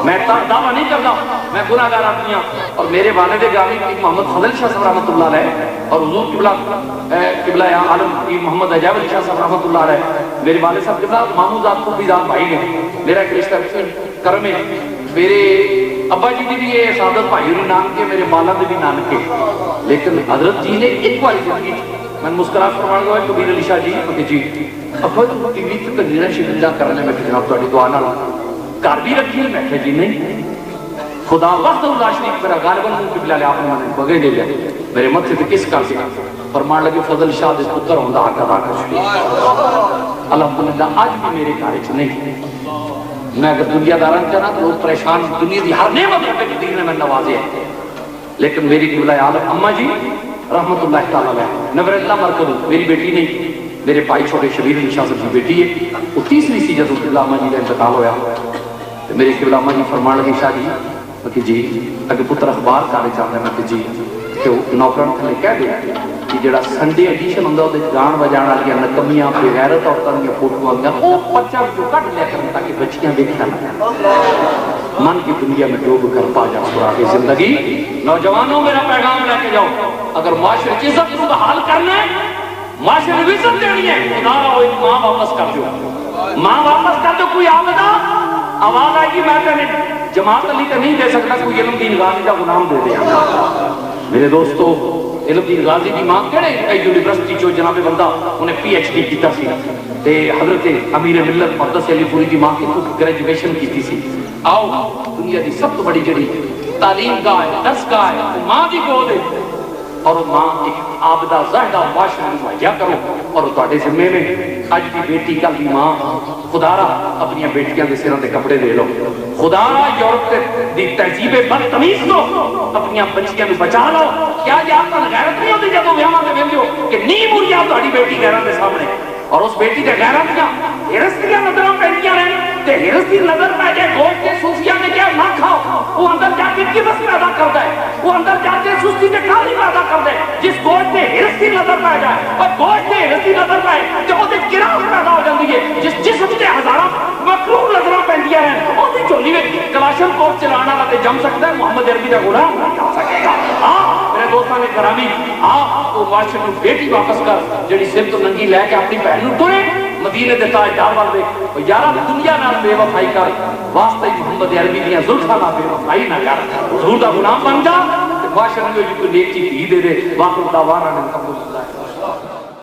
میں دعویٰ نہیں کرتا میں گناہگار آدمی ہوں اور میرے والد گرامی محمد فضل شاہ صاحب رحمۃ اللہ علیہ اور حضور قبلہ عالم محمد عجیب علی شاہ صاحب رحمۃ اللہ علیہ میرے والد صاحب قبلہ مامو ذات کو بھی ذات بھائی نے میرا ایک رشتہ کرم ہے. میرے ابا جی بھی یہ سعادت بھائی نے نام کے میرے بالا نے بھی نام کے لیکن حضرت جی نے ایک بار زندگی میں مسکرا فرمان گیا کبیر علی شاہ جی کہ جی ابا تو ٹی وی تے کنجرا شکلا کرنے میں جناب تہاڈی دعا نال گھر بھی رکھی میں کہ جی نہیں خدا وحدہ لا شریک میرا غالباً قبلہ علیہ آپ نے بغیر دے لیا میرے متھے تے کس کر دیا فرمان لگے فضل شاہ دے پتر ہوندا حق ادا کر چھڑی الحمدللہ اج بھی میرے گھر وچ نہیں. میں اگر دنیا داران چاہنا تو لوگ پریشان دنیا دی ہر نعمت پہ دین نے میں نوازے ہیں لیکن میری قبلہ عالم اماں جی رحمت اللہ تعالیٰ علیہ نور اللہ مرکز میری بیٹی نہیں میرے بھائی چھوٹے شبیر علی شاہ صاحب کی بیٹی ہے وہ تیسری سی جب قبلہ اماں جی کا انتقال ہویا میرے قبلہ اماں جی فرمان لگے شاہ جی کہ جی اگر پتر اخبار کارے چاہتا ہے میں کہ جی کہ نوکران تھلے کہہ دے کہ جڑا سنڈے ایڈیشن ہوندہ ہے گان بجانا لیا نکمیاں بے غیرت عورتاں دیا فوٹو آگیا وہ پرچہ جو کٹ لیا کریں تاکہ بچیاں دیکھنا لگا من کی دنیا میں ڈوب کر پا جا سراغ زندگی. نوجوانوں میرا پیغام لے کے جاؤ اگر معاشرے کی عزت کو بحال کرنا ہے معاشرے کی عزت دینی ہے خدا وہ ایک ماں واپس کر دو ماں واپس کر دو. کوئی آمدہ آواز آئے گی میں کہنے جماعت علی کا نہیں دے سکتا کوئی علم دین غازی کا غلام دے دیا. میرے دوستو علم دین غازی کی ماں کہڑے یونیورسٹی جو جناب بندہ انہیں پی ایچ ڈی کیتا سی تے حضرت امیر ملت مقدس علی پوری کی ماں کی تو گریجویشن کیتی سی. آؤ دنیا دی سب تو بڑی جڑی تعلیم گاہ ہے درس گاہ ہے ماں دی گود ہے اور ماں ایک عابدہ زاہدہ معاشرہ مہیا کرو اور تواڈے ذمے میں اج دی بیٹی کل دی ماں خدا را اپنی بیٹیاں دے سراں تے کپڑے دے لو خدا را یورپ دی تہذیب بدتمیز تو اپنی بچیاں نوں بچا لو. کیا یہ آپ کا غیرت نہیں ہوتی جدوں ویاواں تے ویندے ہو کہ نہیں مریا تہاڈی بیٹی غیرت دے سامنے اور اس بیٹی دے غیرت دیاں ہرس دیاں نظراں پیندیاں رہن تے ہرس دی نظر پہ جائے گوشت تے صوفیاء نے کیا نہ کھاؤ وہ اندر جا کے قبض پیدا کرتا ہے وہ اندر جا کے سستی تے کالی پیدا کرتا ہے. جس گوشت تے ہرس دی نظر پہ جائے اور گوشت تے ہرس دی نظر پہ جو وہ تے گراہ پیدا ہو جاندی ہے جس جسم تے ہزاراں مکروہ نظراں پیندیاں رہن او دی چولی وچ کلاشن کوف چلانا تے جم سکتا ہے محمد عربی دا غلام نہیں جا سکے گا. میرے دوستاں نے کرامی وہ معاشرے کو بیٹی واپس کر جڑی سر تو ننگی لے کے اپنی بہن نوں ٹرے مدینے دے تاجدار وال دے یارا دنیا نال بے وفائی کر واسطے محمد عربی دیاں زلفاں نال بے وفائی نہ کر حضور دا غلام بن جا تے معاشرے جو کوئی نیک چیز دے دے واقعہ دعوانا نے قبول